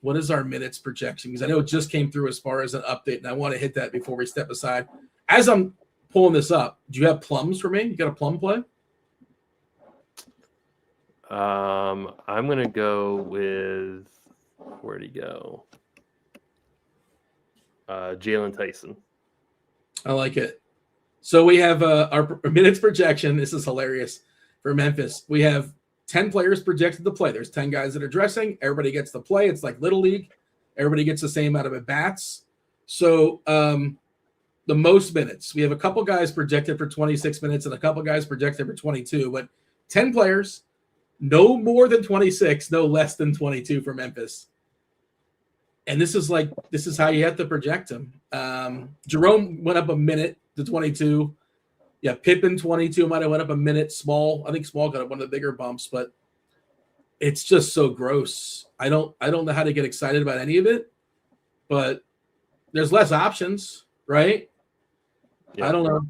what is our minutes projection? Because I know it just came through as far as an update, and I want to hit that before we step aside. As I'm pulling this up, do you have plums for me? You got a plum play? I'm going to go with, where'd he go? Jalen Tyson. I like it. So we have our minutes projection. This is hilarious for Memphis. We have 10 players projected to play. There's 10 guys that are dressing. Everybody gets to play. It's like Little League. Everybody gets the same amount of at-bats. So the most minutes, we have a couple guys projected for 26 minutes and a couple guys projected for 22. But 10 players, no more than 26, no less than 22 for Memphis. And this is how you have to project them. Jerome went up a minute to 22. Yeah, Pippen 22 might have went up a minute. I think Small got up one of the bigger bumps, but it's just so gross. I don't know how to get excited about any of it, but there's less options, right? Yeah. I don't know.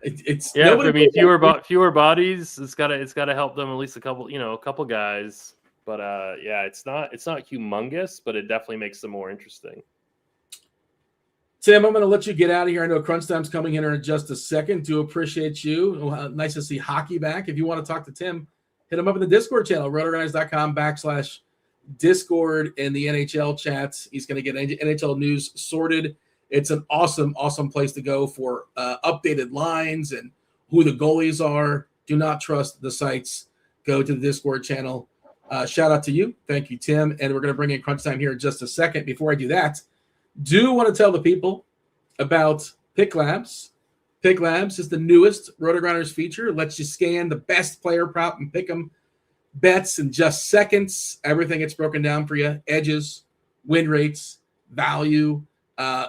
It's yeah. I mean, fewer bodies. It's gotta help them at least a couple guys. But yeah, it's not humongous, but it definitely makes them more interesting. Tim, I'm going to let you get out of here. I know Crunch Time's coming in just a second. Do appreciate you. Nice to see hockey back. If you want to talk to Tim, hit him up in the Discord channel, rotogrinders.com/Discord in the NHL chats. He's going to get NHL news sorted. It's an awesome, awesome place to go for updated lines and who the goalies are. Do not trust the sites. Go to the Discord channel. Shout out to you. Thank you, Tim. And we're going to bring in Crunch Time here in just a second. Before I do that, do want to tell the people about Pick Labs. Pick Labs is the newest RotoGrinders feature. It lets you scan the best player prop and pick them bets in just seconds. Everything gets broken down for you. Edges, win rates, value.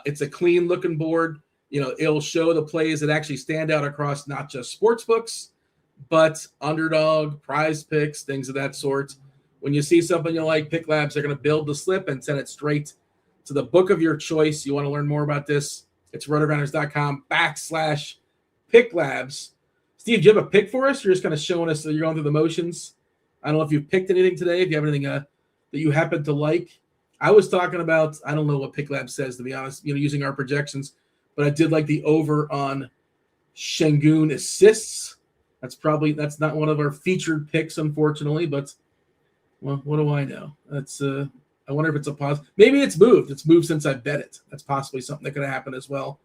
It's a clean looking board. It'll show the plays that actually stand out across not just sports books, but underdog, prize picks, things of that sort. When you see something you like, Pick Labs, they're going to build the slip and send it straight to the book of your choice. You want to learn more about this? It's rotogrinders.com/Pick Labs. Steve, do you have a pick for us? You're just kind of showing us that you're going through the motions. I don't know if you've picked anything today, if you have anything that you happen to like. I was talking about, I don't know what Pick Labs says, to be honest, using our projections, but I did like the over on Şengün assists. That's not one of our featured picks, unfortunately, but well, what do I know? That's I wonder if it's a positive. Maybe it's moved. It's moved since I bet it. That's possibly something that could happen as well.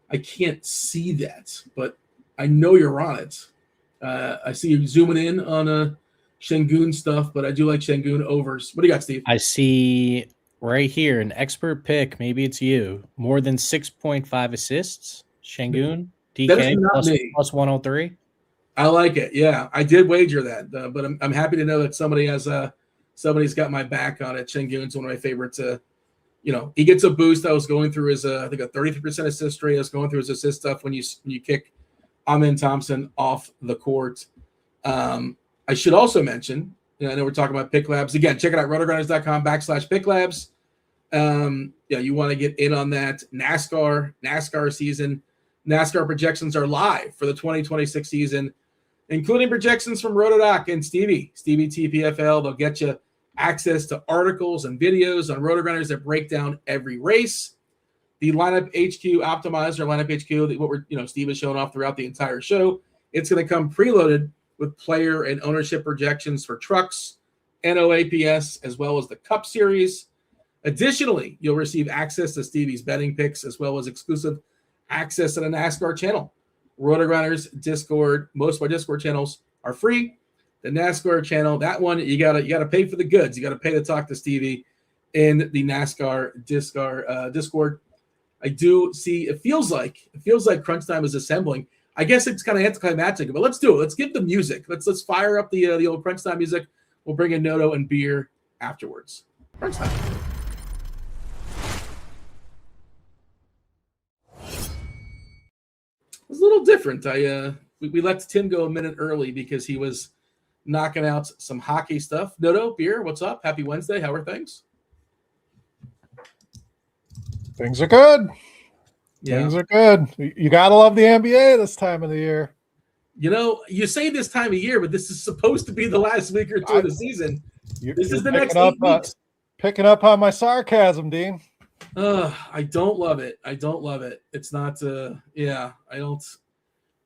I can't see that, but I know you're on it. I see you zooming in on Şengün stuff, but I do like Şengün overs. What do you got, Steve? I see right here an expert pick. Maybe it's you. More than 6.5 assists. Şengün, DK plus 103. I like it. Yeah, I did wager that, but I'm happy to know that somebody's got my back on it. Şengün's one of my favorites. He gets a boost. I was going through his I think a 33% assist rate. I was going through his assist stuff when you kick Amin Thompson off the court. I should also mention, I know we're talking about Pick Labs. Again, check it out, rotogrinders.com/Pick Labs. You want to get in on that NASCAR season. NASCAR projections are live for the 2026 season, including projections from RotoDoc and Stevie TPFL. They'll get you access to articles and videos on RotoGrinders that break down every race. The Lineup HQ Optimizer, Lineup HQ, what Steve has shown off throughout the entire show. It's going to come preloaded with player and ownership projections for trucks, NOAPS, as well as the Cup Series. Additionally, you'll receive access to Stevie's betting picks, as well as exclusive access to the NASCAR channel. RotoGrinders Discord, most of our Discord channels are free. The NASCAR channel, that one, you gotta pay for the goods. You gotta pay to talk to Stevie in the NASCAR Discord. I do see it feels like Crunch Time is assembling. I guess it's kind of anticlimactic, but let's do it. Let's give the music. Let's fire up the old Crunch Time music. We'll bring in Noto and beer afterwards. Crunch Time. It was a little different. We let Tim go a minute early because he was knocking out some hockey stuff. Noto, beer, what's up? Happy Wednesday. How are things? Things are good. Yeah. Things are good. You gotta love the NBA this time of the year. You say this time of year, but this is supposed to be the last week or two of the season. This is the next 8 weeks. Picking up on my sarcasm, Dean. I don't love it. It's not. I don't.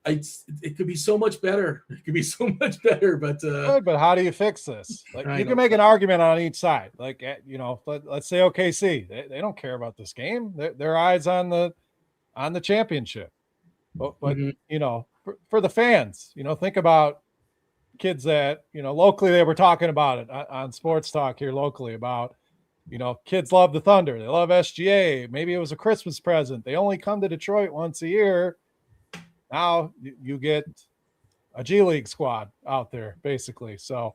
It could be so much better. But good. But how do you fix this? Like, you can make an argument on each side. Like, let's say OKC. They don't care about this game. Their eyes on the championship. But for the fans, think about kids that locally they were talking about it on sports talk here locally about. Kids love the Thunder. They love SGA. Maybe it was a Christmas present. They only come to Detroit once a year. Now you get a G League squad out there, basically. So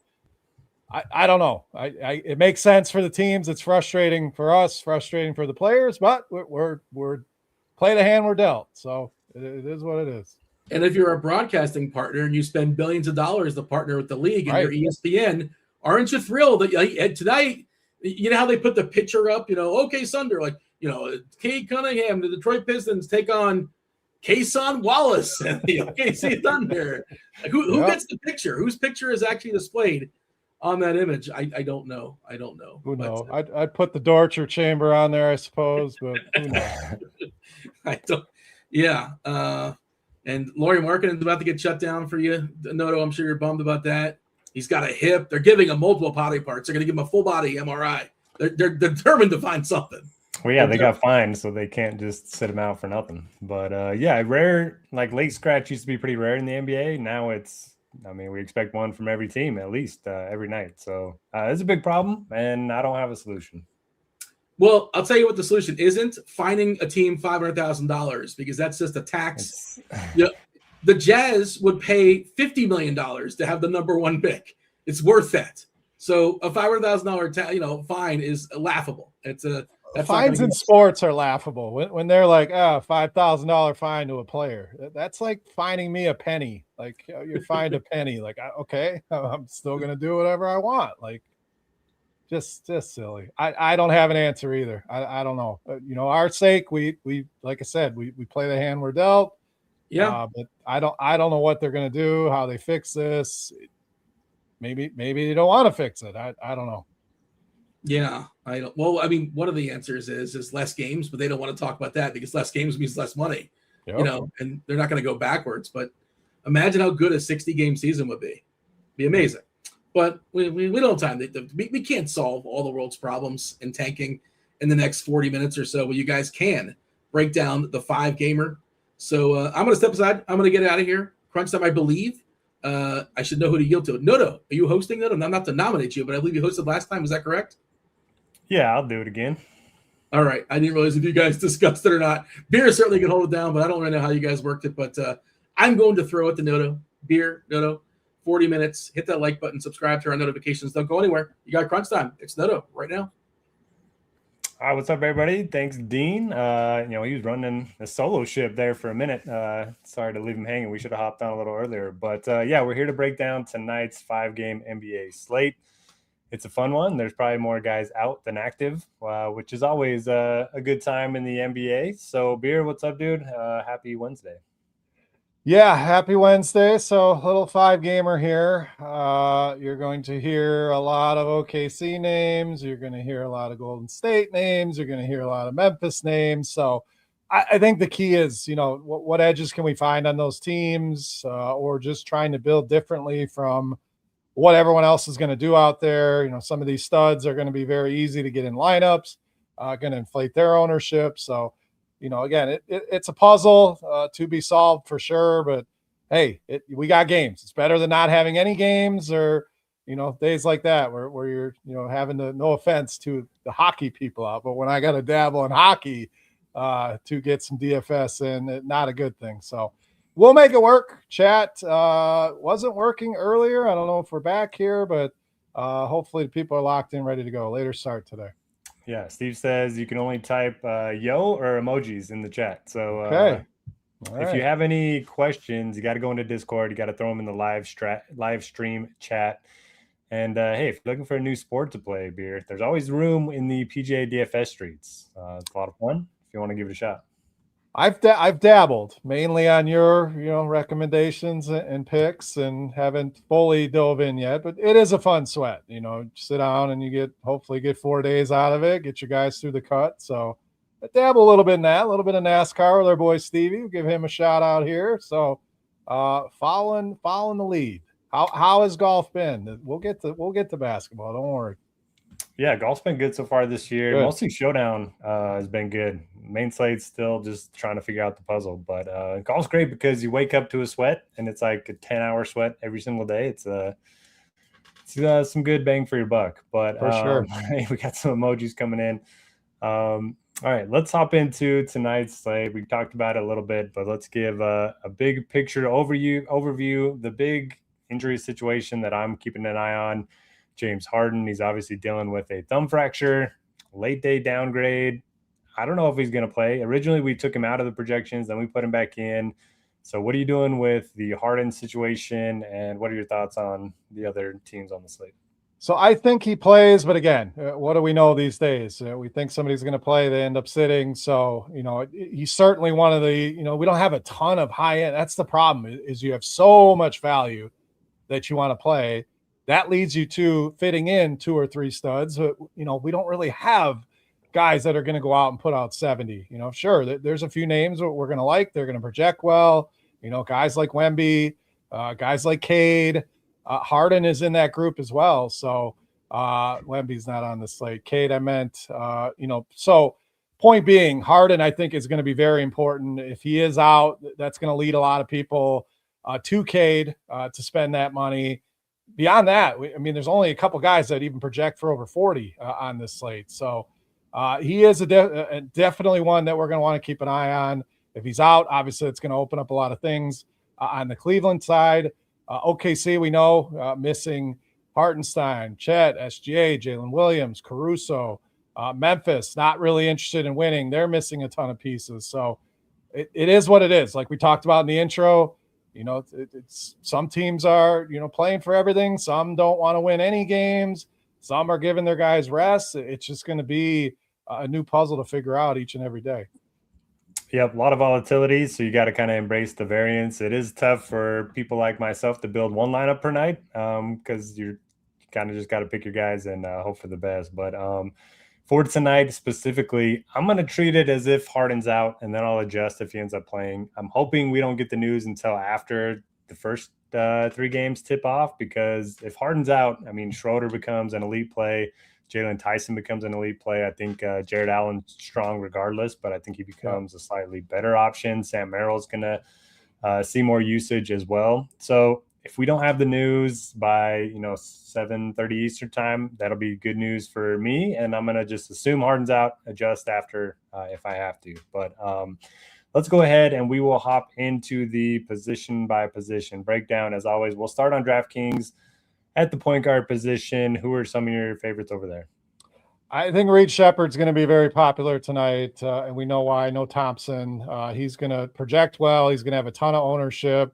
I don't know. It makes sense for the teams. It's frustrating for us, frustrating for the players, but we're play the hand we're dealt. So it is what it is. And if you're a broadcasting partner and you spend billions of dollars to partner with the league and you're ESPN, aren't you thrilled that tonight? You know how they put the picture up, okay, Sunder, Cade Cunningham, the Detroit Pistons take on Kason Wallace and the OKC Thunder. Who gets the picture? Whose picture is actually displayed on that image? I don't know. Who knows? I'd put the Dorcher chamber on there, I suppose, but who knows? I don't. Yeah. And Lauri Markkanen's about to get shut down for you, Noto. I'm sure you're bummed about that. He's got a hip. They're giving him multiple body parts. They're going to give him a full body MRI. They're determined to find something. Well, yeah, they got fined, so they can't just sit him out for nothing. But rare, like late scratch used to be pretty rare in the NBA. Now we expect one from every team at least every night. So it's a big problem, and I don't have a solution. Well, I'll tell you what the solution isn't: finding a team $500,000 because that's just a tax. The Jazz would pay $50 million to have the number one pick. It's worth that. So a $500,000 fine is laughable. Fines in sports are laughable when they're like, $5,000 fine to a player. That's like fining me a penny. Like you're fined a penny. Like, okay, I'm still gonna do whatever I want. Like, just silly. I don't have an answer either. I don't know. Our sake, we like I said, we play the hand we're dealt. Yeah, but I don't know what they're gonna do, how they fix this. Maybe they don't want to fix it. I don't know. Yeah, I don't. Well, I mean, one of the answers is less games, but they don't want to talk about that because less games means less money. Yep. And they're not going to go backwards. But imagine how good a 60-game season would be. Be amazing. But we don't have time. We can't solve all the world's problems in tanking in the next 40 minutes or so. But you guys can break down the 5-gamer. So I'm going to step aside. I'm going to get out of here. Crunch time, I believe. I should know who to yield to. Noto, are you hosting that? Not to nominate you, but I believe you hosted last time. Is that correct? Yeah, I'll do it again. All right. I didn't realize if you guys discussed it or not. Beer certainly can hold it down, but I don't really know how you guys worked it. But I'm going to throw it to Noto. Beer, Noto, 40 minutes. Hit that like button. Subscribe to our notifications. Don't go anywhere. You got crunch time. It's Noto right now. All right, what's up, everybody? Thanks, Dean. He was running a solo ship there for a minute. Sorry to leave him hanging. We should have hopped on a little earlier. But, we're here to break down tonight's 5-game NBA slate. It's a fun one. There's probably more guys out than active, which is always a good time in the NBA. So, Beer, what's up, dude? Happy Wednesday. Yeah, happy Wednesday. So, little 5-gamer here. You're going to hear a lot of OKC names. You're going to hear a lot of Golden State names. You're going to hear a lot of Memphis names. So, I think the key is, what edges can we find on those teams, or just trying to build differently from what everyone else is going to do out there. Some of these studs are going to be very easy to get in lineups, going to inflate their ownership. So, again, it's a puzzle to be solved for sure. But, hey, we got games. It's better than not having any games or, days like that where you're, having to, no offense to the hockey people out, but when I got to dabble in hockey to get some DFS in, not a good thing. So, we'll make it work. Chat wasn't working earlier. I don't know if we're back here, but hopefully the people are locked in, ready to go. Later start today. Yeah, Steve says you can only type yo or emojis in the chat. So okay. If you have any questions, you got to go into Discord. You got to throw them in the live stream chat. And hey, if you're looking for a new sport to play, Beer, there's always room in the PGA DFS streets. It's a lot of fun. you want to give it a shot. I've dabbled mainly on your recommendations and picks, and haven't fully dove in yet. But it is a fun sweat. Sit down and you hopefully get 4 days out of it. Get your guys through the cut. So I dabble a little bit in that, a little bit of NASCAR with our boy Stevie. We'll give him a shout out here. So following the lead. How has golf been? We'll get to basketball. Don't worry. Yeah, golf's been good so far this year. Good. Mostly Showdown has been good. Main slate's still just trying to figure out the puzzle. But golf's great because you wake up to a sweat, and it's like a 10-hour sweat every single day. It's some good bang for your buck. But For sure. We got some emojis coming in. All right, let's hop into tonight's slate. We talked about it a little bit, but let's give a big picture overview. The big injury situation that I'm keeping an eye on. James Harden, he's obviously dealing with a thumb fracture, late day downgrade. I don't know if he's going to play. Originally, we took him out of the projections, then we put him back in. So what are you doing with the Harden situation, and what are your thoughts on the other teams on the slate? So I think he plays, but again, what do we know these days? We think somebody's going to play, they end up sitting. So, he's certainly one of the, we don't have a ton of high end. That's the problem, is you have so much value that you want to play. That leads you to fitting in 2 or 3 studs. We don't really have guys that are going to go out and put out 70. Sure, there's a few names that we're going to like. They're going to project well. Guys like Wemby, guys like Cade. Harden is in that group as well. So Wemby's not on the slate. Cade, I meant, so point being, Harden, I think, is going to be very important. If he is out, that's going to lead a lot of people to Cade to spend that money. Beyond that, there's only a couple guys that even project for over 40 on this slate. So he is definitely one that we're going to want to keep an eye on. If he's out, obviously it's going to open up a lot of things on the Cleveland side. OKC, we know, missing Hartenstein, Chet, SGA, Jalen Williams, Caruso. Memphis, not really interested in winning. They're missing a ton of pieces. So it is what it is. Like we talked about in the intro, it's some teams are, playing for everything. Some don't want to win any games. Some are giving their guys rest. It's just going to be a new puzzle to figure out each and every day. Yep, a lot of volatility, so you got to kind of embrace the variance. It is tough for people like myself to build one lineup per night because you kind of just got to pick your guys and hope for the best. But for tonight specifically, I'm going to treat it as if Harden's out, and then I'll adjust if he ends up playing. I'm hoping we don't get the news until after the first 3 games tip off, because if Harden's out, Schroeder becomes an elite play. Jalen Tyson becomes an elite play. I think Jared Allen's strong regardless, but I think he becomes a slightly better option. Sam Merrill's going to see more usage as well. So if we don't have the news by 7:30 Eastern time, that'll be good news for me. And I'm going to just assume Harden's out, adjust after if I have to. But let's go ahead and we will hop into the position by position breakdown. As always, we'll start on DraftKings. At the point guard position, who are some of your favorites over there? I think Reed Shepherd's going to be very popular tonight, and we know why. No Thompson. He's going to project well. He's going to have a ton of ownership.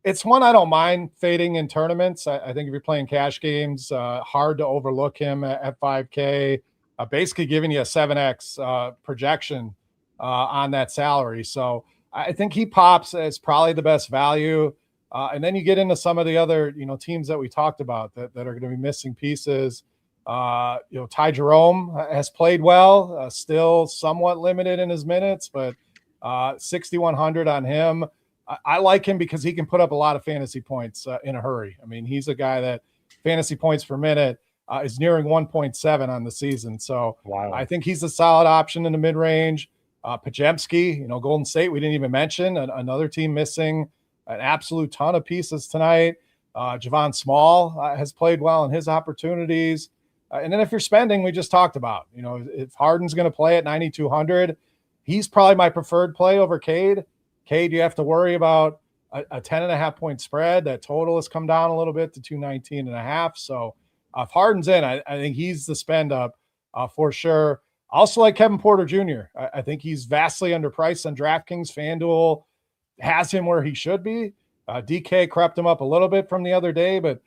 It's one I don't mind fading in tournaments. I think if you're playing cash games, hard to overlook him at 5K, basically giving you a 7X projection on that salary. So I think he pops as probably the best value. And then you get into some of the other, teams that we talked about that are going to be missing pieces. Ty Jerome has played well, still somewhat limited in his minutes, but 6,100 on him. I like him because he can put up a lot of fantasy points in a hurry. He's a guy that fantasy points per minute is nearing 1.7 on the season. So wow. I think he's a solid option in the mid-range. Pajemski, Golden State, we didn't even mention, another team missing an absolute ton of pieces tonight. Javon Small has played well in his opportunities. And then if you're spending, we just talked about, if Harden's going to play at 9,200, he's probably my preferred play over Cade. Cade, you have to worry about a 10.5 point spread. That total has come down a little bit to 219.5. So if Harden's in, I think he's the spend up for sure. Also like Kevin Porter Jr. I think he's vastly underpriced on DraftKings. FanDuel has him where he should be. DK crept him up a little bit from the other day, but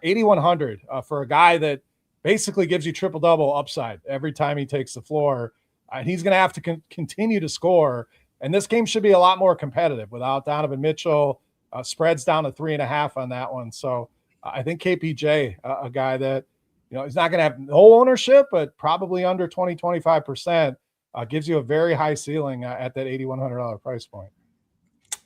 8,100 for a guy that basically gives you triple-double upside every time he takes the floor. And he's going to have to continue to score. And this game should be a lot more competitive without Donovan Mitchell. Spreads down to 3.5 on that one. So I think KPJ, a guy that, he's not going to have no ownership, but probably under 25%, gives you a very high ceiling at that $8,100 price point.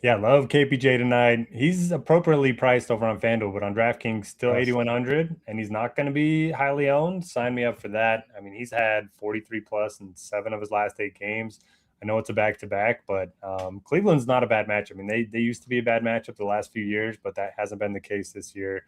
Yeah, love KPJ tonight. He's appropriately priced over on FanDuel, but on DraftKings, still 8,100, and he's not going to be highly owned. Sign me up for that. I mean, he's had 43 plus in 7 of his last 8 games. I know it's a back-to-back, but Cleveland's not a bad matchup. I mean, they used to be a bad matchup the last few years, but that hasn't been the case this year.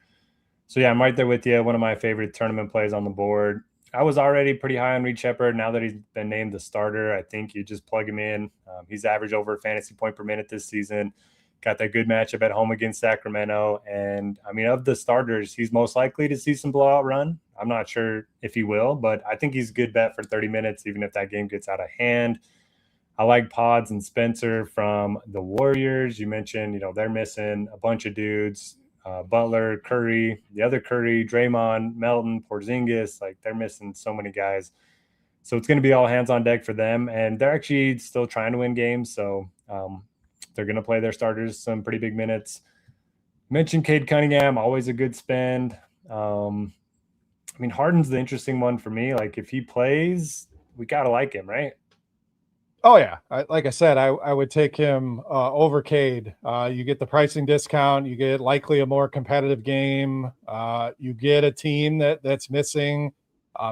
So, yeah, I'm right there with you. One of my favorite tournament plays on the board. I was already pretty high on Reed Shepherd. Now that he's been named the starter, I think you just plug him in. He's averaged over a fantasy point per minute this season. Got that good matchup at home against Sacramento. And, I mean, of the starters, he's most likely to see some blowout run. I'm not sure if he will, but I think he's a good bet for 30 minutes, even if that game gets out of hand. I like Pods and Spencer from the Warriors. You mentioned, they're missing a bunch of dudes. Butler, Curry, the other Curry, Draymond, Melton, Porzingis, they're missing so many guys. So it's going to be all hands on deck for them. And they're actually still trying to win games. So they're going to play their starters some pretty big minutes. Mentioned Cade Cunningham, always a good spend. Harden's the interesting one for me. If he plays, we got to like him, right? Oh, yeah. Like I said, I would take him over Cade. You get the pricing discount. You get likely a more competitive game. You get a team that's missing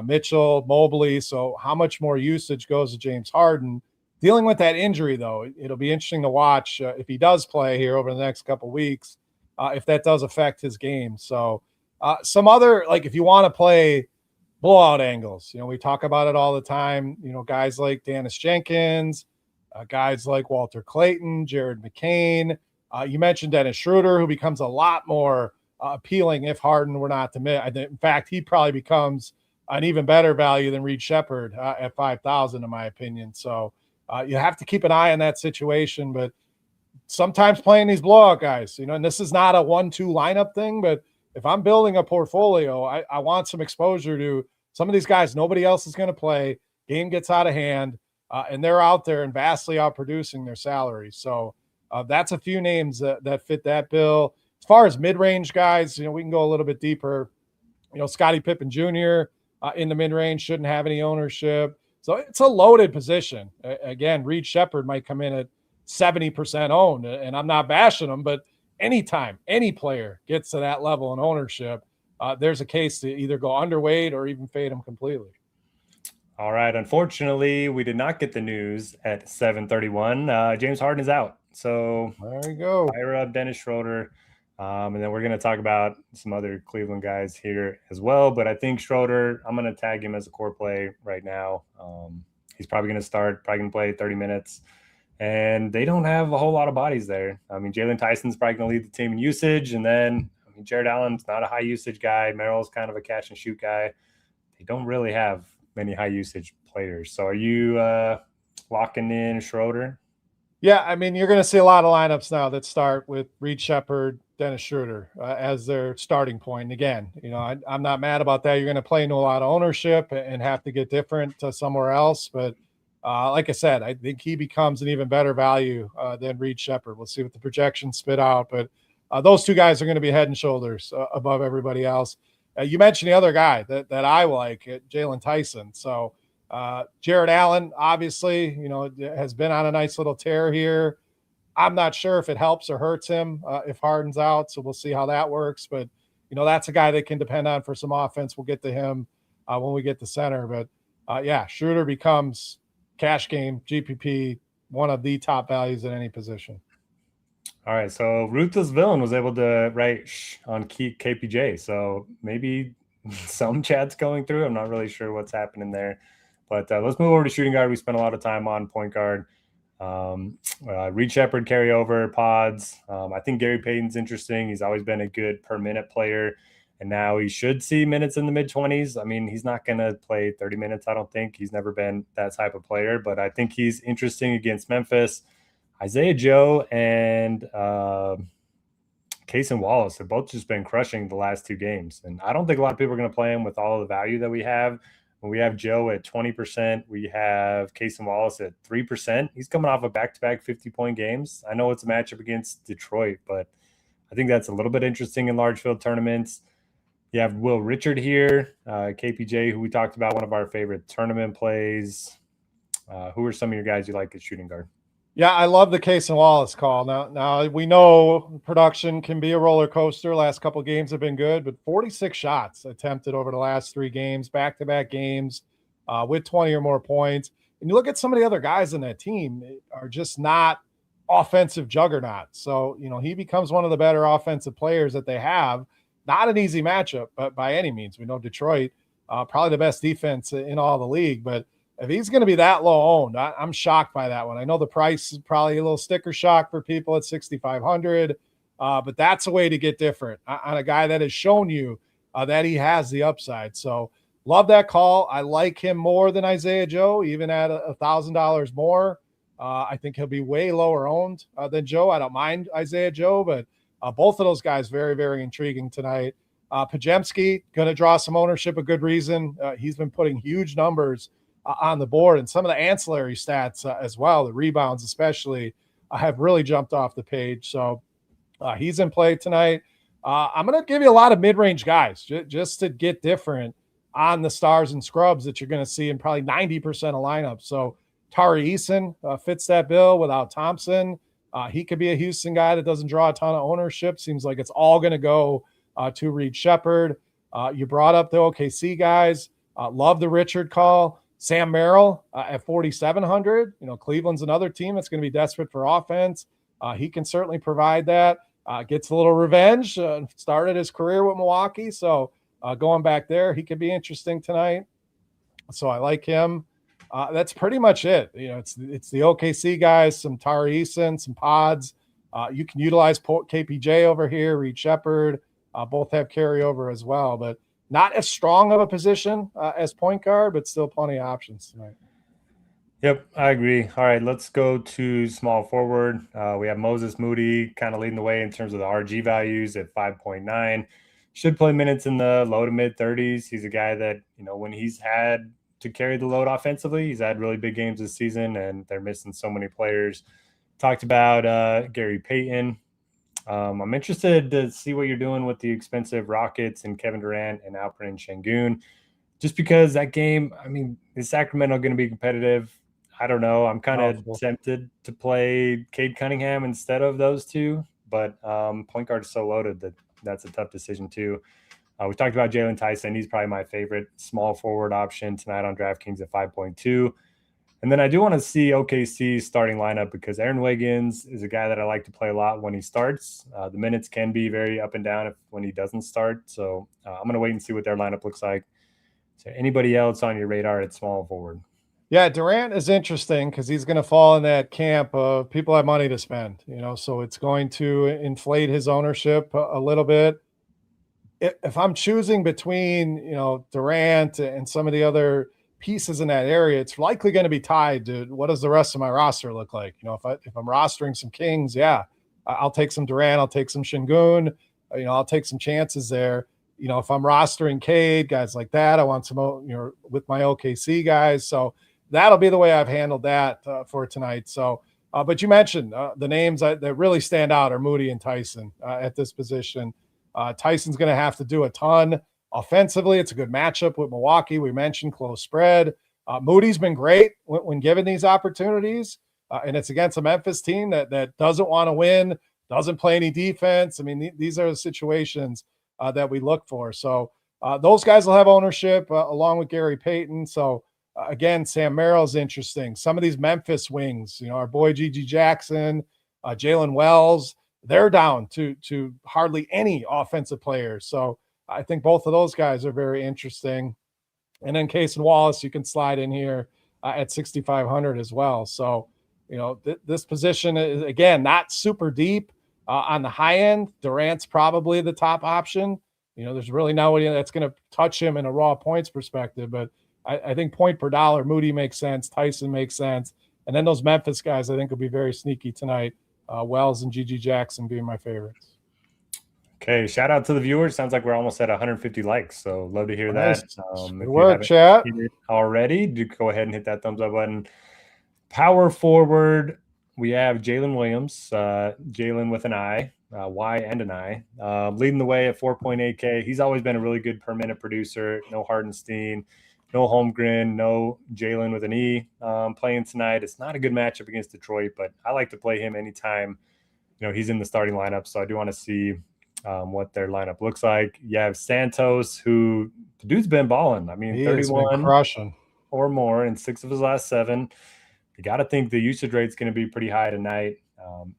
Mitchell, Mobley. So how much more usage goes to James Harden? Dealing with that injury, though, it'll be interesting to watch if he does play here over the next couple of weeks, if that does affect his game. So some other, if you want to play blowout angles, we talk about it all the time, guys like Dennis Jenkins, guys like Walter Clayton, Jared McCain. You mentioned Dennis Schroeder, who becomes a lot more appealing if Harden were not to miss. In fact, he probably becomes an even better value than Reed Shepherd at 5,000, in my opinion. So you have to keep an eye on that situation, but sometimes playing these blowout guys, and this is not a 1-2 lineup thing, but if I'm building a portfolio, I want some exposure to some of these guys nobody else is going to play. Game gets out of hand, and they're out there and vastly outproducing their salaries. So that's a few names that fit that bill. As far as mid-range guys, we can go a little bit deeper. Scottie Pippen Jr. In the mid-range shouldn't have any ownership. So it's a loaded position. Again, Reed Shepherd might come in at 70% owned, and I'm not bashing him, but anytime any player gets to that level in ownership, there's a case to either go underweight or even fade him completely. All right. Unfortunately, we did not get the news at 7:31. James Harden is out. So there you go. Fire up Dennis Schroeder. And then we're going to talk about some other Cleveland guys here as well. But I think Schroeder, I'm going to tag him as a core play right now. He's probably going to start, probably going to play 30 minutes. And they don't have a whole lot of bodies there. Jalen Tyson's probably going to lead the team in usage. And then, Jared Allen's not a high usage guy. Merrill's kind of a catch and shoot guy. They don't really have many high usage players. So are you locking in Schroeder? Yeah, you're going to see a lot of lineups now that start with Reed Shepherd, Dennis Schroeder as their starting point. And again, I'm not mad about that. You're going to play into a lot of ownership and have to get different to somewhere else. But like I said, I think he becomes an even better value than Reed Shepherd. We'll see what the projections spit out. But those two guys are going to be head and shoulders above everybody else. You mentioned the other guy that I like, Jalen Tyson. So Jared Allen, obviously, has been on a nice little tear here. I'm not sure if it helps or hurts him if Harden's out. So we'll see how that works. But, that's a guy they can depend on for some offense. We'll get to him when we get to center. But, Schroeder becomes cash game, GPP, one of the top values at any position. All right, so Ruthless Villain was able to write on KPJ. So maybe some chat's going through. I'm not really sure what's happening there. But let's move over to shooting guard. We spent a lot of time on point guard. Reed Shepherd carryover, Pods. I think Gary Payton's interesting. He's always been a good per-minute player. And now he should see minutes in the mid-20s. He's not going to play 30 minutes, I don't think. He's never been that type of player. But I think he's interesting against Memphis. Isaiah Joe and Case and Wallace have both just been crushing the last 2 games. And I don't think a lot of people are going to play him with all the value that we have. We have Joe at 20%. We have Casey Wallace at 3%. He's coming off a back-to-back 50-point games. I know it's a matchup against Detroit, but I think that's a little bit interesting in large field tournaments. You have Will Richard here, KPJ, who we talked about, one of our favorite tournament plays. Who are some of your guys you like at shooting guard? Yeah, I love the Case and Wallace call. Now we know production can be a roller coaster. Last couple of games have been good, but 46 shots attempted over the last 3 games, back-to-back games with 20 or more points. And you look at some of the other guys in that team are just not offensive juggernauts. So, he becomes one of the better offensive players that they have. Not an easy matchup, but by any means. We know Detroit, probably the best defense in all the league, but if he's going to be that low owned, I'm shocked by that one. I know the price is probably a little sticker shock for people at 6,500, but that's a way to get different on a guy that has shown you that he has the upside. So love that call. I like him more than Isaiah Joe, even at $1,000 more. I think he'll be way lower owned than Joe. I don't mind Isaiah Joe, but both of those guys very, very intriguing tonight. Pajemski going to draw some ownership, a good reason. He's been putting huge numbers on the board, and some of the ancillary stats as well, the rebounds especially, have really jumped off the page. So he's in play tonight. I'm going to give you a lot of mid-range guys just to get different on the stars and scrubs that you're going to see in probably 90% of lineups. So Tari Eason fits that bill without Thompson. He could be a Houston guy that doesn't draw a ton of ownership. Seems like it's all going to go to Reed Shepherd. You brought up the OKC guys. Love the Richard call. Sam Merrill at 4,700. Cleveland's another team that's going to be desperate for offense. He can certainly provide that. Gets a little revenge. Started his career with Milwaukee, so going back there, he could be interesting tonight. So I like him. That's pretty much it. It's the OKC guys, some Tari Eason, some pods. You can utilize KPJ over here, Reed Shepherd. Both have carryover as well, but not as strong of a position as point guard, but still plenty of options tonight. Yep, I agree. All right, let's go to small forward. We have Moses Moody kind of leading the way in terms of the RG values at 5.9. Should play minutes in the low to mid 30s. He's a guy that, when he's had to carry the load offensively, he's had really big games this season, and they're missing so many players. Talked about Gary Payton. I'm interested to see what you're doing with the expensive Rockets and Kevin Durant and Alperen Şengün, just because that game, is Sacramento going to be competitive? I don't know. I'm kind of tempted to play Cade Cunningham instead of those two, but point guard is so loaded that's a tough decision too. We talked about Jalen Tyson. He's probably my favorite small forward option tonight on DraftKings at 5.2. And then I do want to see OKC's starting lineup because Aaron Wiggins is a guy that I like to play a lot when he starts. The minutes can be very up and down when he doesn't start. So I'm going to wait and see what their lineup looks like. So anybody else on your radar at small forward? Yeah, Durant is interesting because he's going to fall in that camp of people have money to spend, so it's going to inflate his ownership a little bit. If I'm choosing between, Durant and some of the other pieces in that area, it's likely going to be tied to what does the rest of my roster look like. If I'm rostering some Kings, I'll take some Durant, I'll take some Şengün, I'll take some chances there. If I'm rostering Cade, guys like that, I want some, with my OKC guys. So that'll be the way I've handled that for tonight. So, but you mentioned the names that really stand out are Moody and Tyson at this position. Tyson's going to have to do a ton offensively. It's a good matchup with Milwaukee. We mentioned close spread. Moody's been great when given these opportunities, and it's against a Memphis team that doesn't want to win, doesn't play any defense. These are the situations that we look for. So those guys will have ownership along with Gary Payton. So again, Sam Merrill's interesting. Some of these Memphis wings, our boy G.G. Jackson, Jalen Wells, they're down to hardly any offensive players. So I think both of those guys are very interesting. And then Case and Wallace, you can slide in here at 6,500 as well. So, this position is, again, not super deep on the high end. Durant's probably the top option. There's really nobody that's going to touch him in a raw points perspective. But I think point per dollar, Moody makes sense. Tyson makes sense. And then those Memphis guys, I think, will be very sneaky tonight. Wells and G.G. Jackson being my favorites. Okay, shout out to the viewers. Sounds like we're almost at 150 likes, so love to hear Nice. that. Good If you work, haven't chat. hit it already, do go ahead and hit that thumbs up button. Power forward, we have Jalen Williams, Jalen with an I, Y and an I, leading the way at 4.8K. He's always been a really good per minute producer. No Hardenstein, no Holmgren, no Jalen with an E playing tonight. It's not a good matchup against Detroit, but I like to play him anytime he's in the starting lineup. So I do want to see what their lineup looks like. You have Santos, who the dude's been balling. I mean, He 31 crushing or more in 6 of his last 7. You got to think the usage rate's going to be pretty high tonight.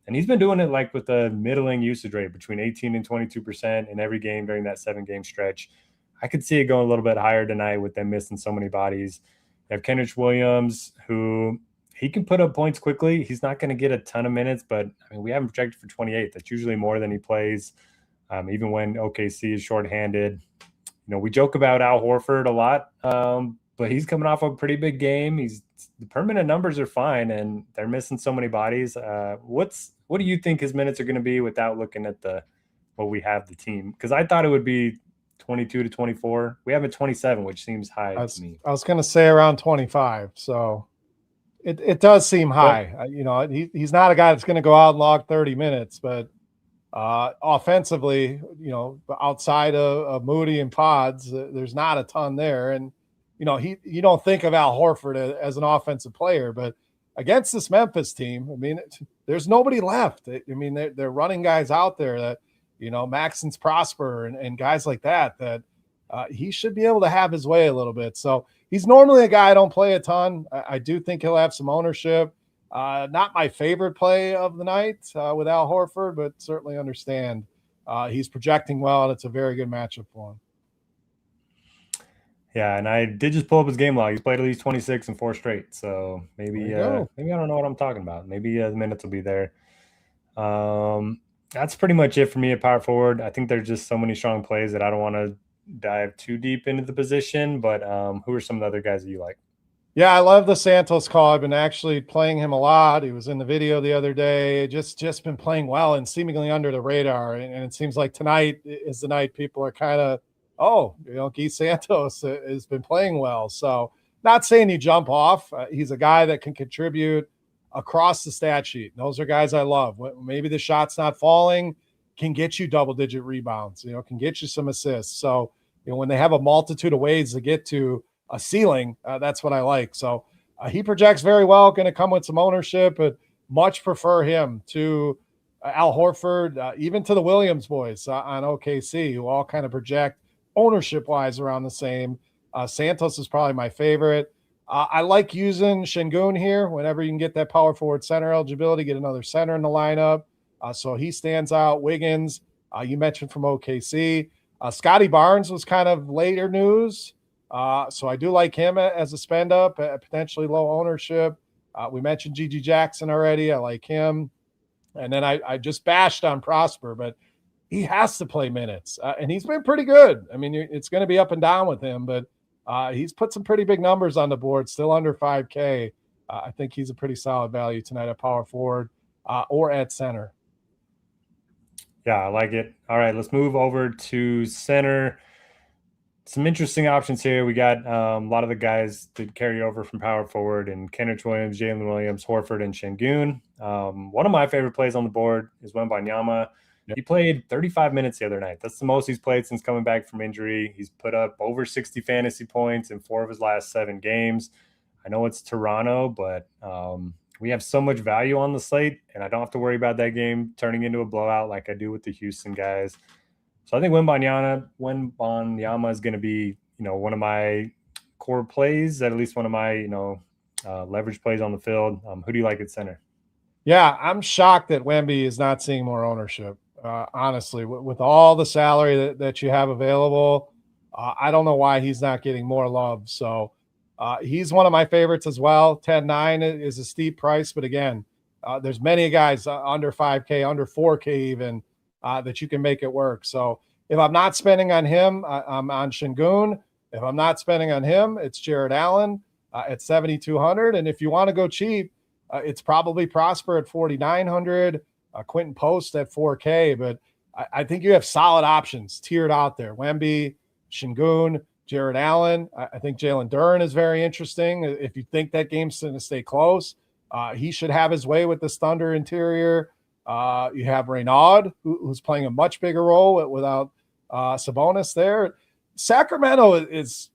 And he's been doing it like with a middling usage rate between 18 and 22% in every game during that 7-game stretch. I could see it going a little bit higher tonight with them missing so many bodies. You have Kenrich Williams, who he can put up points quickly. He's not going to get a ton of minutes, but I mean, we have him projected for 28. That's usually more than he plays, even when OKC is shorthanded. We joke about Al Horford a lot, but he's coming off a pretty big game. The permanent numbers are fine, and they're missing so many bodies. What do you think his minutes are going to be without looking at what we have the team? Because I thought it would be 22 to 24. We have a 27, which seems high to me. I was going to say around 25. So it does seem high. He's not a guy that's going to go out and log 30 minutes, but offensively, outside of Moody and Pods, there's not a ton there. And, you don't think of Al Horford as an offensive player, but against this Memphis team, I mean, there's nobody left. I mean, they're running guys out there that, Maxence Prosper and guys like that he should be able to have his way a little bit. So he's normally a guy I don't play a ton. I do think he'll have some ownership. Not my favorite play of the night with Al Horford, but certainly understand he's projecting well, and it's a very good matchup for him. Yeah, and I did just pull up his game log. He's played at least 26 in 4 straight. So maybe I don't know what I'm talking about. Maybe the minutes will be there. That's pretty much it for me at power forward. I think there's just so many strong plays that I don't want to dive too deep into the position. But who are some of the other guys that you like? Yeah, I love the Santos call. I've been actually playing him a lot. He was in the video the other day. Just been playing well and seemingly under the radar. And it seems like tonight is the night people are kind of, Guy Santos has been playing well. So not saying you jump off. He's a guy that can contribute across the stat sheet. And those are guys I love. Maybe the shot's not falling, can get you double-digit rebounds, can get you some assists. So, when they have a multitude of ways to get to a ceiling, that's what I like. So he projects very well, going to come with some ownership, but much prefer him to Al Horford, even to the Williams boys on OKC, who all kind of project ownership-wise around the same. Santos is probably my favorite. I like using Şengün here whenever you can get that power forward center eligibility, get another center in the lineup. So he stands out. Wiggins, you mentioned from OKC. Scotty Barnes was kind of later news. So I do like him as a spend up, potentially low ownership. We mentioned Gigi Jackson already. I like him. And then I just bashed on Prosper, but he has to play minutes. And he's been pretty good. I mean, it's going to be up and down with him, but he's put some pretty big numbers on the board, still under 5K. I think he's a pretty solid value tonight at power forward or at center. Yeah, I like it. All right, let's move over to center. Some interesting options here. We got a lot of the guys that carry over from power forward, and Kenrich Williams, Jalen Williams, Horford, and Şengün. One of my favorite plays on the board is Wembanyama. Yep. He played 35 minutes the other night. That's the most he's played since coming back from injury. He's put up over 60 fantasy points in 4 of his last 7 games. I know it's Toronto, but we have so much value on the slate, and I don't have to worry about that game turning into a blowout like I do with the Houston guys. So I think Wembanyama is going to be, one of my core plays, at least one of my, leverage plays on the field. Who do you like at center? Yeah, I'm shocked that Wemby is not seeing more ownership. Honestly, with all the salary that you have available, I don't know why he's not getting more love. So he's one of my favorites as well. 10.9 is a steep price, but again, there's many guys under 5K, under 4K even, that you can make it work. So if I'm not spending on him, I'm on Şengün. If I'm not spending on him, it's Jared Allen at 7,200. And if you want to go cheap, it's probably Prosper at 4,900, Quentin Post at 4K. But I think you have solid options tiered out there. Wemby, Şengün, Jared Allen. I think Jalen Duren is very interesting. If you think that game's going to stay close, he should have his way with this Thunder interior. You have Renaud, who's playing a much bigger role without Sabonis there. Sacramento is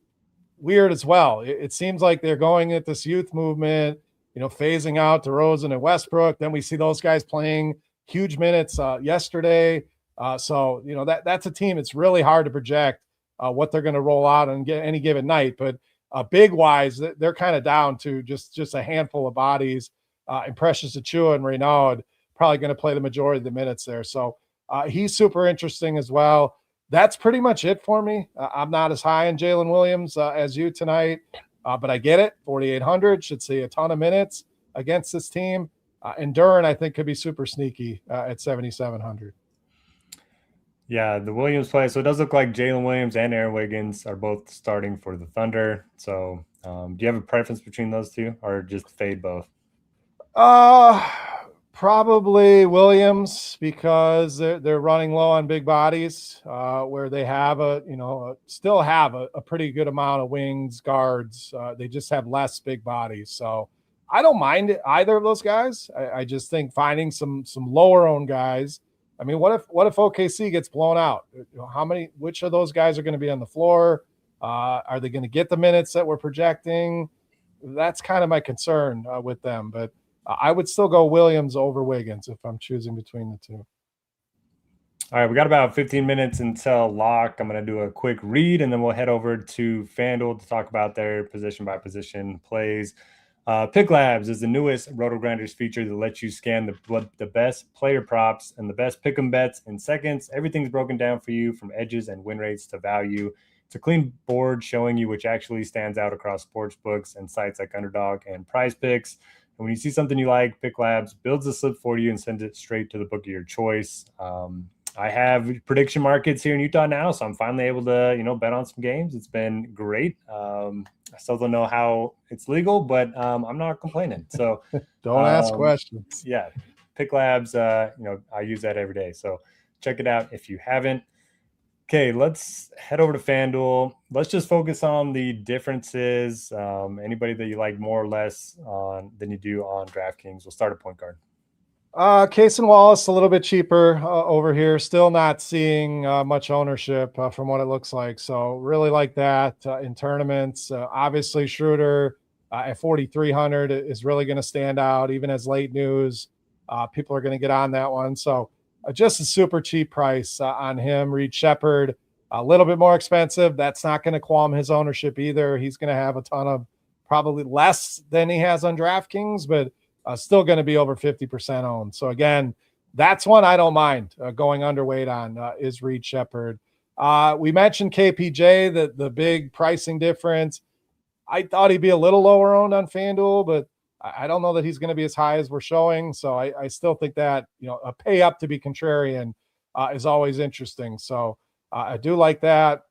weird as well. It seems like they're going at this youth movement, phasing out DeRozan and Westbrook. Then we see those guys playing huge minutes yesterday. So that's a team. It's really hard to project what they're going to roll out on any given night. But big wise, they're kind of down to just a handful of bodies. And Precious Achiuwa and Renaud probably going to play the majority of the minutes there. So he's super interesting as well. That's pretty much it for me. I'm not as high on Jalen Williams as you tonight, but I get it. 4,800 should see a ton of minutes against this team. And Duren, I think, could be super sneaky at 7,700. Yeah, the Williams play. So it does look like Jalen Williams and Aaron Wiggins are both starting for the Thunder. So do you have a preference between those two, or just fade both? Probably Williams, because they're running low on big bodies, where they have still have a pretty good amount of wings, guards. They just have less big bodies. So I don't mind either of those guys. I just think finding some lower owned guys. I mean, what if OKC gets blown out? Which of those guys are going to be on the floor? Are they going to get the minutes that we're projecting? That's kind of my concern with them. But I would still go Williams over Wiggins if I'm choosing between the two. All right, we got about 15 minutes until lock. I'm going to do a quick read, and then we'll head over to FanDuel to talk about their position-by-position plays. Pick Labs is the newest RotoGrinders feature that lets you scan the best player props and the best pick'em bets in seconds. Everything's broken down for you, from edges and win rates to value. It's a clean board showing you which actually stands out across sports books and sites like Underdog and Prize Picks. And when you see something you like, Pick Labs builds a slip for you and sends it straight to the book of your choice. I have prediction markets here in Utah now, so I'm finally able to, bet on some games. It's been great. I still don't know how it's legal, but I'm not complaining. So don't ask questions. Yeah, Pick Labs, I use that every day. So check it out if you haven't. Okay, let's head over to FanDuel. Let's just focus on the differences. Anybody that you like more or less than you do on DraftKings. We'll start at point guard. Case and Wallace, a little bit cheaper over here. Still not seeing much ownership from what it looks like. So really like that in tournaments. Obviously, Schroeder at 4,300 is really going to stand out, even as late news. People are going to get on that one. So just a super cheap price on him. Reed Shepherd, a little bit more expensive. That's not going to qualm his ownership either. He's going to have a ton of, probably less than he has on DraftKings, but still going to be over 50% owned. So again, that's one I don't mind going underweight on is Reed Shepherd. We mentioned KPJ, the big pricing difference. I thought he'd be a little lower owned on FanDuel, but I don't know that he's going to be as high as we're showing. So I still think that, a pay up to be contrarian is always interesting. So I do like that.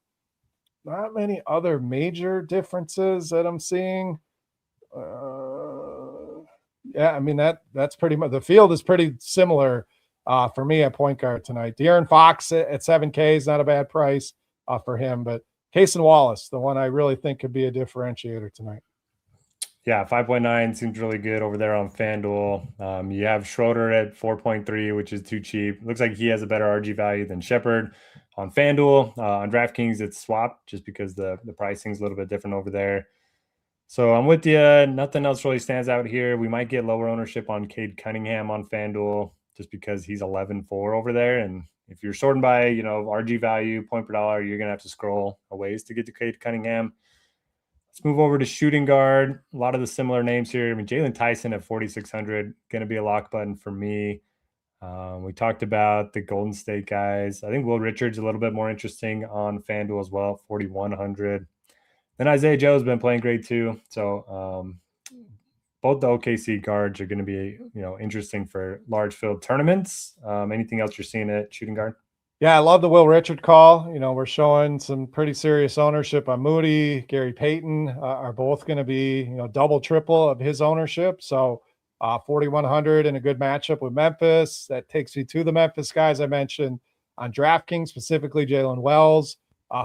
Not many other major differences that I'm seeing. Yeah, I mean, that's pretty much, the field is pretty similar for me at point guard tonight. De'Aaron Fox at 7K is not a bad price for him, but Case and Wallace, the one I really think could be a differentiator tonight. Yeah, 5.9 seems really good over there on FanDuel. You have Schroeder at 4.3, which is too cheap. Looks like he has a better RG value than Shepherd on FanDuel. On DraftKings, it's swapped just because the pricing is a little bit different over there. So I'm with you. Nothing else really stands out here. We might get lower ownership on Cade Cunningham on FanDuel just because he's 11.4 over there. And if you're sorting by, RG value, point per dollar, you're going to have to scroll a ways to get to Cade Cunningham. Let's move over to shooting guard. A lot of the similar names here. I mean, Jalen Tyson at 4,600, going to be a lock button for me. We talked about the Golden State guys. I think Will Richards a little bit more interesting on FanDuel as well, 4,100. Then Isaiah Joe has been playing great too. So both the OKC guards are going to be, interesting for large field tournaments. Anything else you're seeing at shooting guard? Yeah, I love the Will Richard call. We're showing some pretty serious ownership on Moody. Gary Payton are both going to be, double, triple of his ownership. So 4,100 in a good matchup with Memphis. That takes me to the Memphis guys I mentioned on DraftKings, specifically Jalen Wells,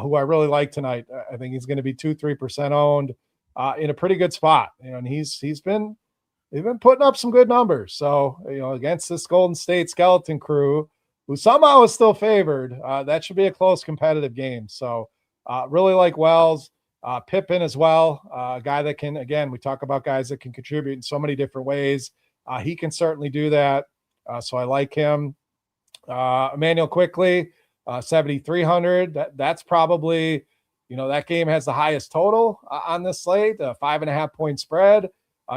who I really like tonight. I think he's going to be 2-3% owned in a pretty good spot. And he's been putting up some good numbers. So, against this Golden State skeleton crew, who somehow is still favored, that should be a close competitive game. So really like Wells. Pippen as well, a guy that can, again, we talk about guys that can contribute in so many different ways. He can certainly do that. So I like him. Emmanuel Quickly, 7,300. That's probably, that game has the highest total on this slate, a 5.5 point spread.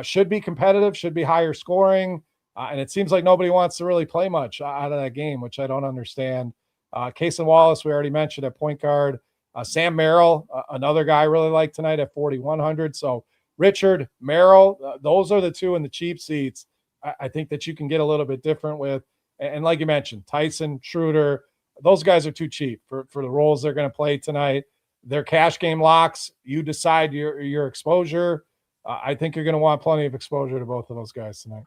Should be competitive, should be higher scoring. And it seems like nobody wants to really play much out of that game, which I don't understand. Cason Wallace, we already mentioned at point guard. Sam Merrill, another guy I really like tonight at 4,100. So Richard, Merrill, those are the two in the cheap seats. I think that you can get a little bit different with. And like you mentioned, Tyson, Schroeder, those guys are too cheap for the roles they're going to play tonight. They're cash game locks. You decide your exposure. I think you're going to want plenty of exposure to both of those guys tonight.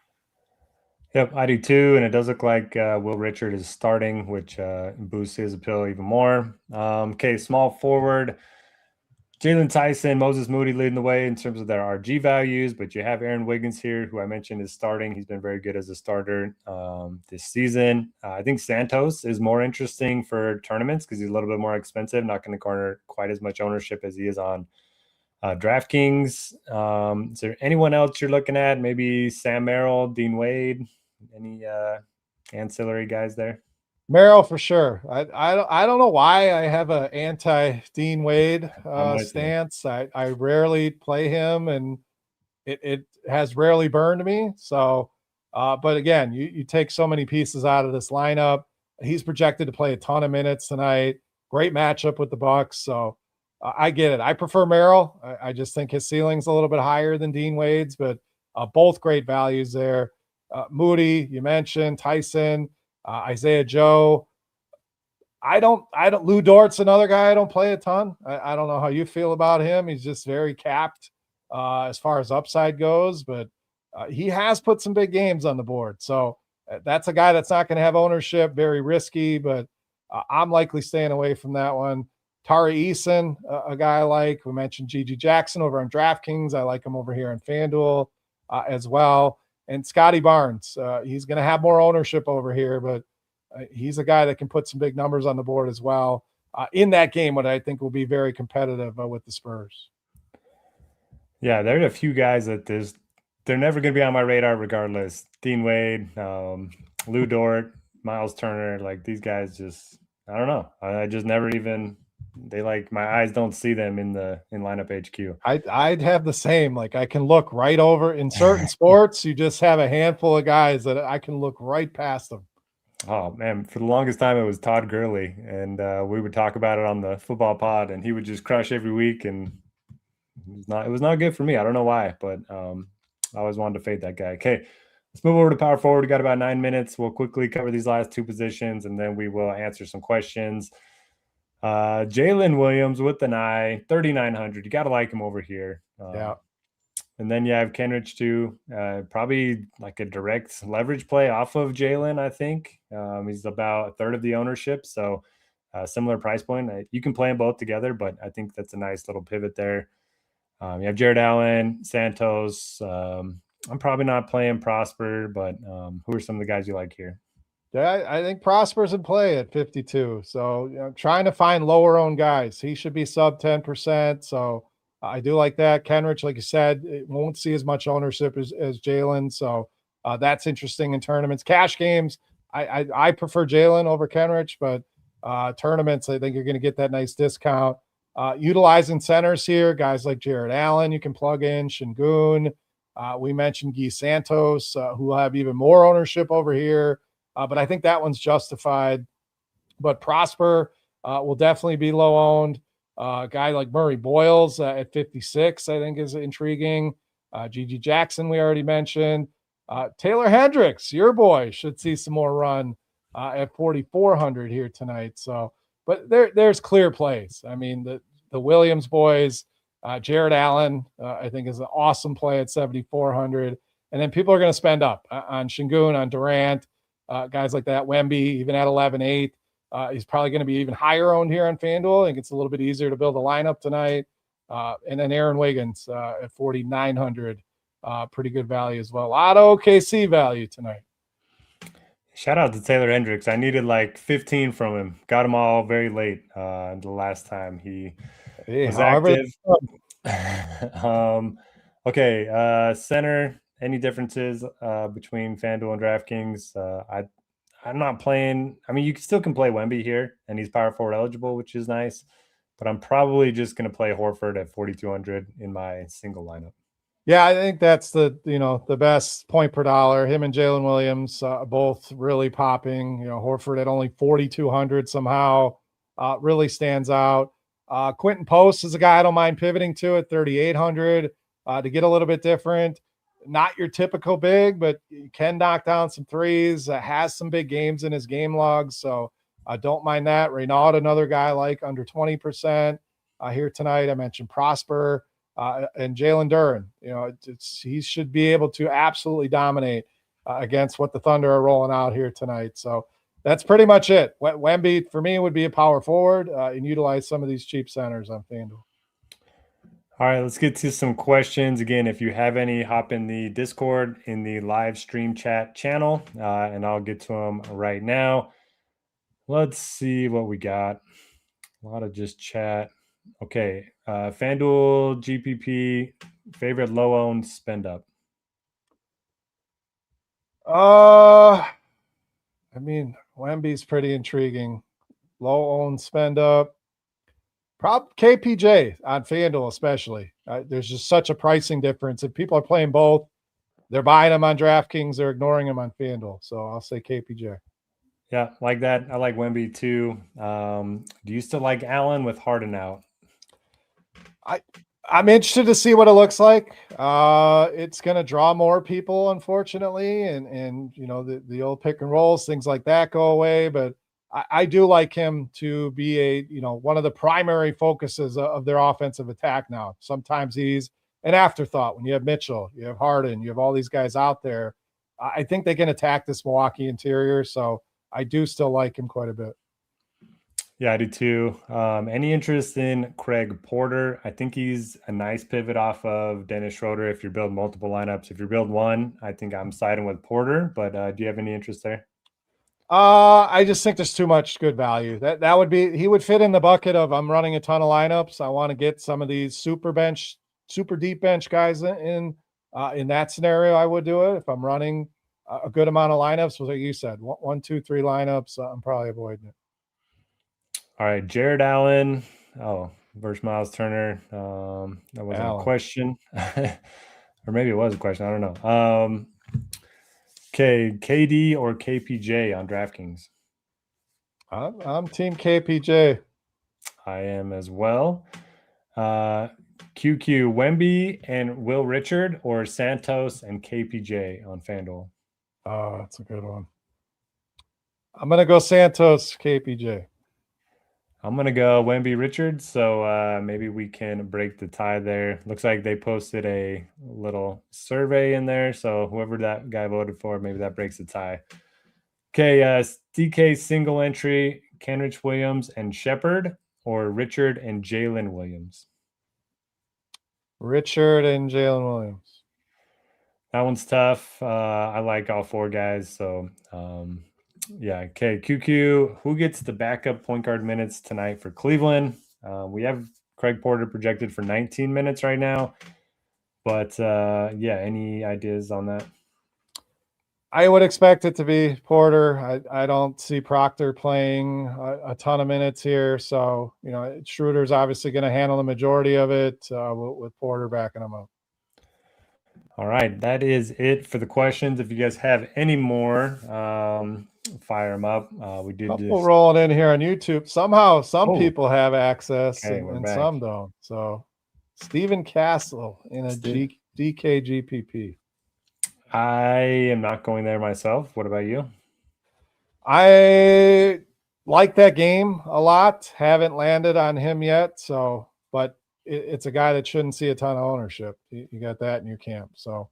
Yep, I do too, and it does look like Will Richard is starting, which boosts his appeal even more. Okay, small forward, Jalen Tyson, Moses Moody leading the way in terms of their RG values, but you have Aaron Wiggins here, who I mentioned is starting. He's been very good as a starter this season. I think Santos is more interesting for tournaments because he's a little bit more expensive, not going to garner quite as much ownership as he is on DraftKings. Is there anyone else you're looking at? Maybe Sam Merrill, Dean Wade? Any ancillary guys there? Merrill for sure. I don't know why I have an anti Dean Wade stance. I rarely play him, and it has rarely burned me. So, but again, you take so many pieces out of this lineup. He's projected to play a ton of minutes tonight. Great matchup with the Bucks. So I get it. I prefer Merrill. I just think his ceiling's a little bit higher than Dean Wade's, but both great values there. Moody, you mentioned Tyson, Isaiah Joe. Lou Dort's another guy I don't play a ton. I don't know how you feel about him. He's just very capped as far as upside goes, but he has put some big games on the board. So that's a guy that's not going to have ownership, very risky, but I'm likely staying away from that one. Tari Eason, a guy I like. We mentioned Gigi Jackson over on DraftKings. I like him over here on FanDuel as well. And Scotty Barnes, he's going to have more ownership over here, but he's a guy that can put some big numbers on the board as well in that game, what I think will be very competitive with the Spurs. Yeah, there are a few guys that they're never going to be on my radar regardless. Dean Wade, Lou Dort, Miles Turner, like these guys just, I don't know. I just never even – my eyes don't see them in lineup HQ. I'd have the same. Like I can look right over in certain sports. You just have a handful of guys that I can look right past them. Oh man, for the longest time it was Todd Gurley, and we would talk about it on the football pod, and he would just crush every week, and it was not good for me. I don't know why, but I always wanted to fade that guy. Okay, let's move over to power forward. We got about 9 minutes. We'll quickly cover these last two positions, and then we will answer some questions. Jalen Williams with an eye, 3,900. You got to like him over here. Yeah. And then you have Kenrich too. Probably like a direct leverage play off of Jalen, I think. He's about a third of the ownership. So similar price point. You can play them both together, but I think that's a nice little pivot there. You have Jared Allen, Santos. I'm probably not playing Prosper, but who are some of the guys you like here? Yeah, I think Prosper's in play at 52. So, trying to find lower owned guys. He should be sub 10%. So, I do like that. Kenrich, like you said, it won't see as much ownership as Jalen. So, that's interesting in tournaments. Cash games, I prefer Jalen over Kenrich, but tournaments, I think you're going to get that nice discount. Utilizing centers here, guys like Jared Allen, you can plug in, Şengün. We mentioned Guy Santos, who will have even more ownership over here. But I think that one's justified. But Prosper will definitely be low owned. A guy like Murray Boyles at 56, I think, is intriguing. Gigi Jackson, we already mentioned. Taylor Hendricks, your boy, should see some more run at 4,400 here tonight. So, but there's clear plays. I mean, the Williams boys, Jared Allen, I think is an awesome play at 7,400. And then people are going to spend up on Şengün, on Durant. Guys like that, Wemby, even at 11.8. He's probably going to be even higher owned here on FanDuel. I think it's a little bit easier to build a lineup tonight. And then Aaron Wiggins at 4,900, pretty good value as well. A lot of OKC value tonight. Shout out to Taylor Hendricks. I needed like 15 from him. Got them all very late the last time he was active. Okay, center. Any differences between FanDuel and DraftKings? I'm not playing. I mean, you still can play Wemby here, and he's power forward eligible, which is nice. But I'm probably just going to play Horford at 4,200 in my single lineup. Yeah, I think that's the best point per dollar. Him and Jalen Williams both really popping. Horford at only 4,200 somehow really stands out. Quentin Post is a guy I don't mind pivoting to at 3,800 to get a little bit different. Not your typical big, but he can knock down some threes. Has some big games in his game logs, so I don't mind that. Reynaud, another guy like under 20% here tonight. I mentioned Prosper and Jalen Duren. He should be able to absolutely dominate against what the Thunder are rolling out here tonight. So that's pretty much it. Wemby for me would be a power forward and utilize some of these cheap centers on FanDuel. All right, let's get to some questions. Again, if you have any, hop in the Discord in the live stream chat channel, and I'll get to them right now. Let's see what we got. A lot of just chat. Okay, FanDuel GPP, favorite low-owned spend up. I mean, Wemby's pretty intriguing. Low-owned spend up. KPJ on FanDuel especially. There's just such a pricing difference. If people are playing both, they're buying them on DraftKings, they're ignoring them on FanDuel. So I'll say KPJ. Yeah, like that. I like Wemby too. Do you still like Allen with Harden out? I'm interested to see what it looks like. It's going to draw more people, unfortunately, and the old pick and rolls, things like that go away. But I do like him to be one of the primary focuses of their offensive attack now. Sometimes he's an afterthought when you have Mitchell, you have Harden, you have all these guys out there. I think they can attack this Milwaukee interior, so I do still like him quite a bit. Yeah, I do too. Any interest in Craig Porter? I think he's a nice pivot off of Dennis Schroeder if you're building multiple lineups. If you're building one, I think I'm siding with Porter, but do you have any interest there? I just think there's too much good value. That would be, he would fit in the bucket of I'm running a ton of lineups. I want to get some of these super deep bench guys in that scenario. I would do it if I'm running a good amount of lineups. Like you said, 1, 2, 3 lineups. I'm probably avoiding it. All right, Jared Allen. Oh, versus Miles Turner. That wasn't a question, or maybe it was a question. I don't know. Okay, KD or KPJ on DraftKings? I'm team KPJ. I am as well. QQ, Wemby and Will Richard or Santos and KPJ on FanDuel? Oh, that's a good one. I'm going to go Santos, KPJ. I'm going to go Wemby Richard, so maybe we can break the tie there. Looks like they posted a little survey in there, so whoever that guy voted for, maybe that breaks the tie. Okay, DK single entry, Kenrich Williams and Shepard, or Richard and Jalen Williams? Richard and Jalen Williams. That one's tough. I like all 4 guys, so yeah. Okay, QQ, who gets the backup point guard minutes tonight for Cleveland? We have Craig Porter projected for 19 minutes right now, but yeah, any ideas on that? I would expect it to be Porter. I don't see Proctor playing a ton of minutes here, so Schroeder's obviously going to handle the majority of it with Porter backing him up. All right, that is it for the questions. If you guys have any more, fire them up. We did couple rolling in here on YouTube. Somehow, some people have access and back. Some don't. So, Stephen Castle in a DKGPP. I am not going there myself. What about you? I like that game a lot. Haven't landed on him yet. So, but it's a guy that shouldn't see a ton of ownership. You got that in your camp. So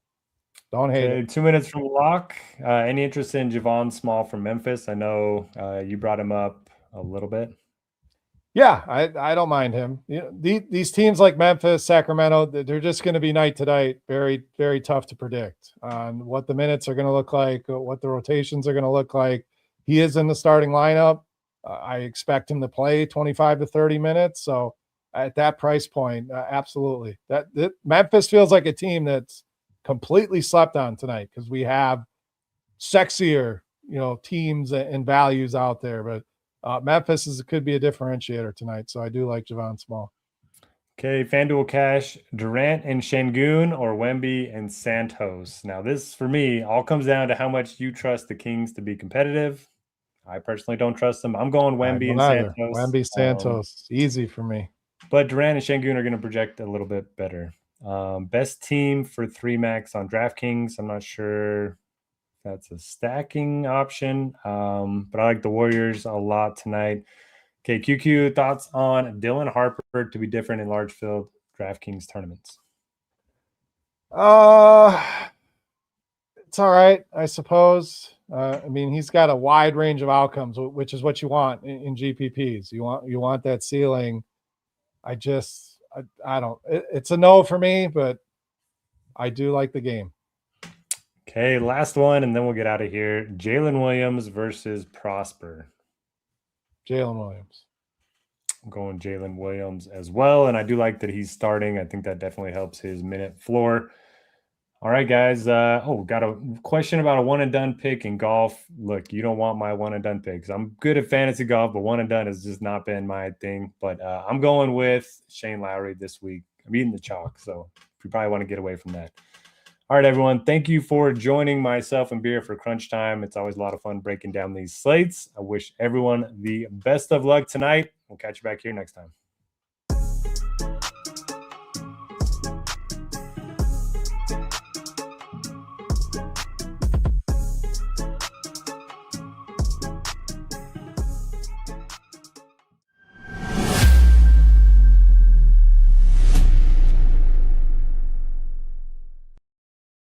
don't hate it. 2 minutes from lock. Any interest in Javon Small from Memphis? I know you brought him up a little bit. Yeah, I don't mind him. You know, these teams like Memphis, Sacramento, they're just going to be night to night. Very, very tough to predict on what the minutes are going to look like, what the rotations are going to look like. He is in the starting lineup. I expect him to play 25 to 30 minutes. So at that price point, absolutely. That Memphis feels like a team that's completely slept on tonight because we have sexier, teams and values out there, but Memphis could be a differentiator tonight, so I do like Javon Small. Okay, FanDuel Cash, Durant and Şengün or Wemby and Santos. Now, this, for me, all comes down to how much you trust the Kings to be competitive. I personally don't trust them. I'm going Wemby and Santos. Wemby, Santos, easy for me. But Durant and Şengün are going to project a little bit better. Best team for 3 max on DraftKings. I'm not sure that's a stacking option, but I like the Warriors a lot tonight. Okay, QQ, thoughts on Dylan Harper to be different in large field DraftKings tournaments? It's all right, I suppose. I mean, he's got a wide range of outcomes, which is what you want in GPPs. You want that ceiling. I don't. It's a no for me, but I do like the game. Okay, last one, and then we'll get out of here. Jalen Williams versus Prosper. Jalen Williams. I'm going Jalen Williams as well, and I do like that he's starting. I think that definitely helps his minute floor. All right, guys. Got a question about a one-and-done pick in golf. Look, you don't want my one-and-done picks. I'm good at fantasy golf, but one-and-done has just not been my thing. But I'm going with Shane Lowry this week. I'm eating the chalk, so you probably want to get away from that. All right, everyone. Thank you for joining myself and Beer for Crunch Time. It's always a lot of fun breaking down these slates. I wish everyone the best of luck tonight. We'll catch you back here next time.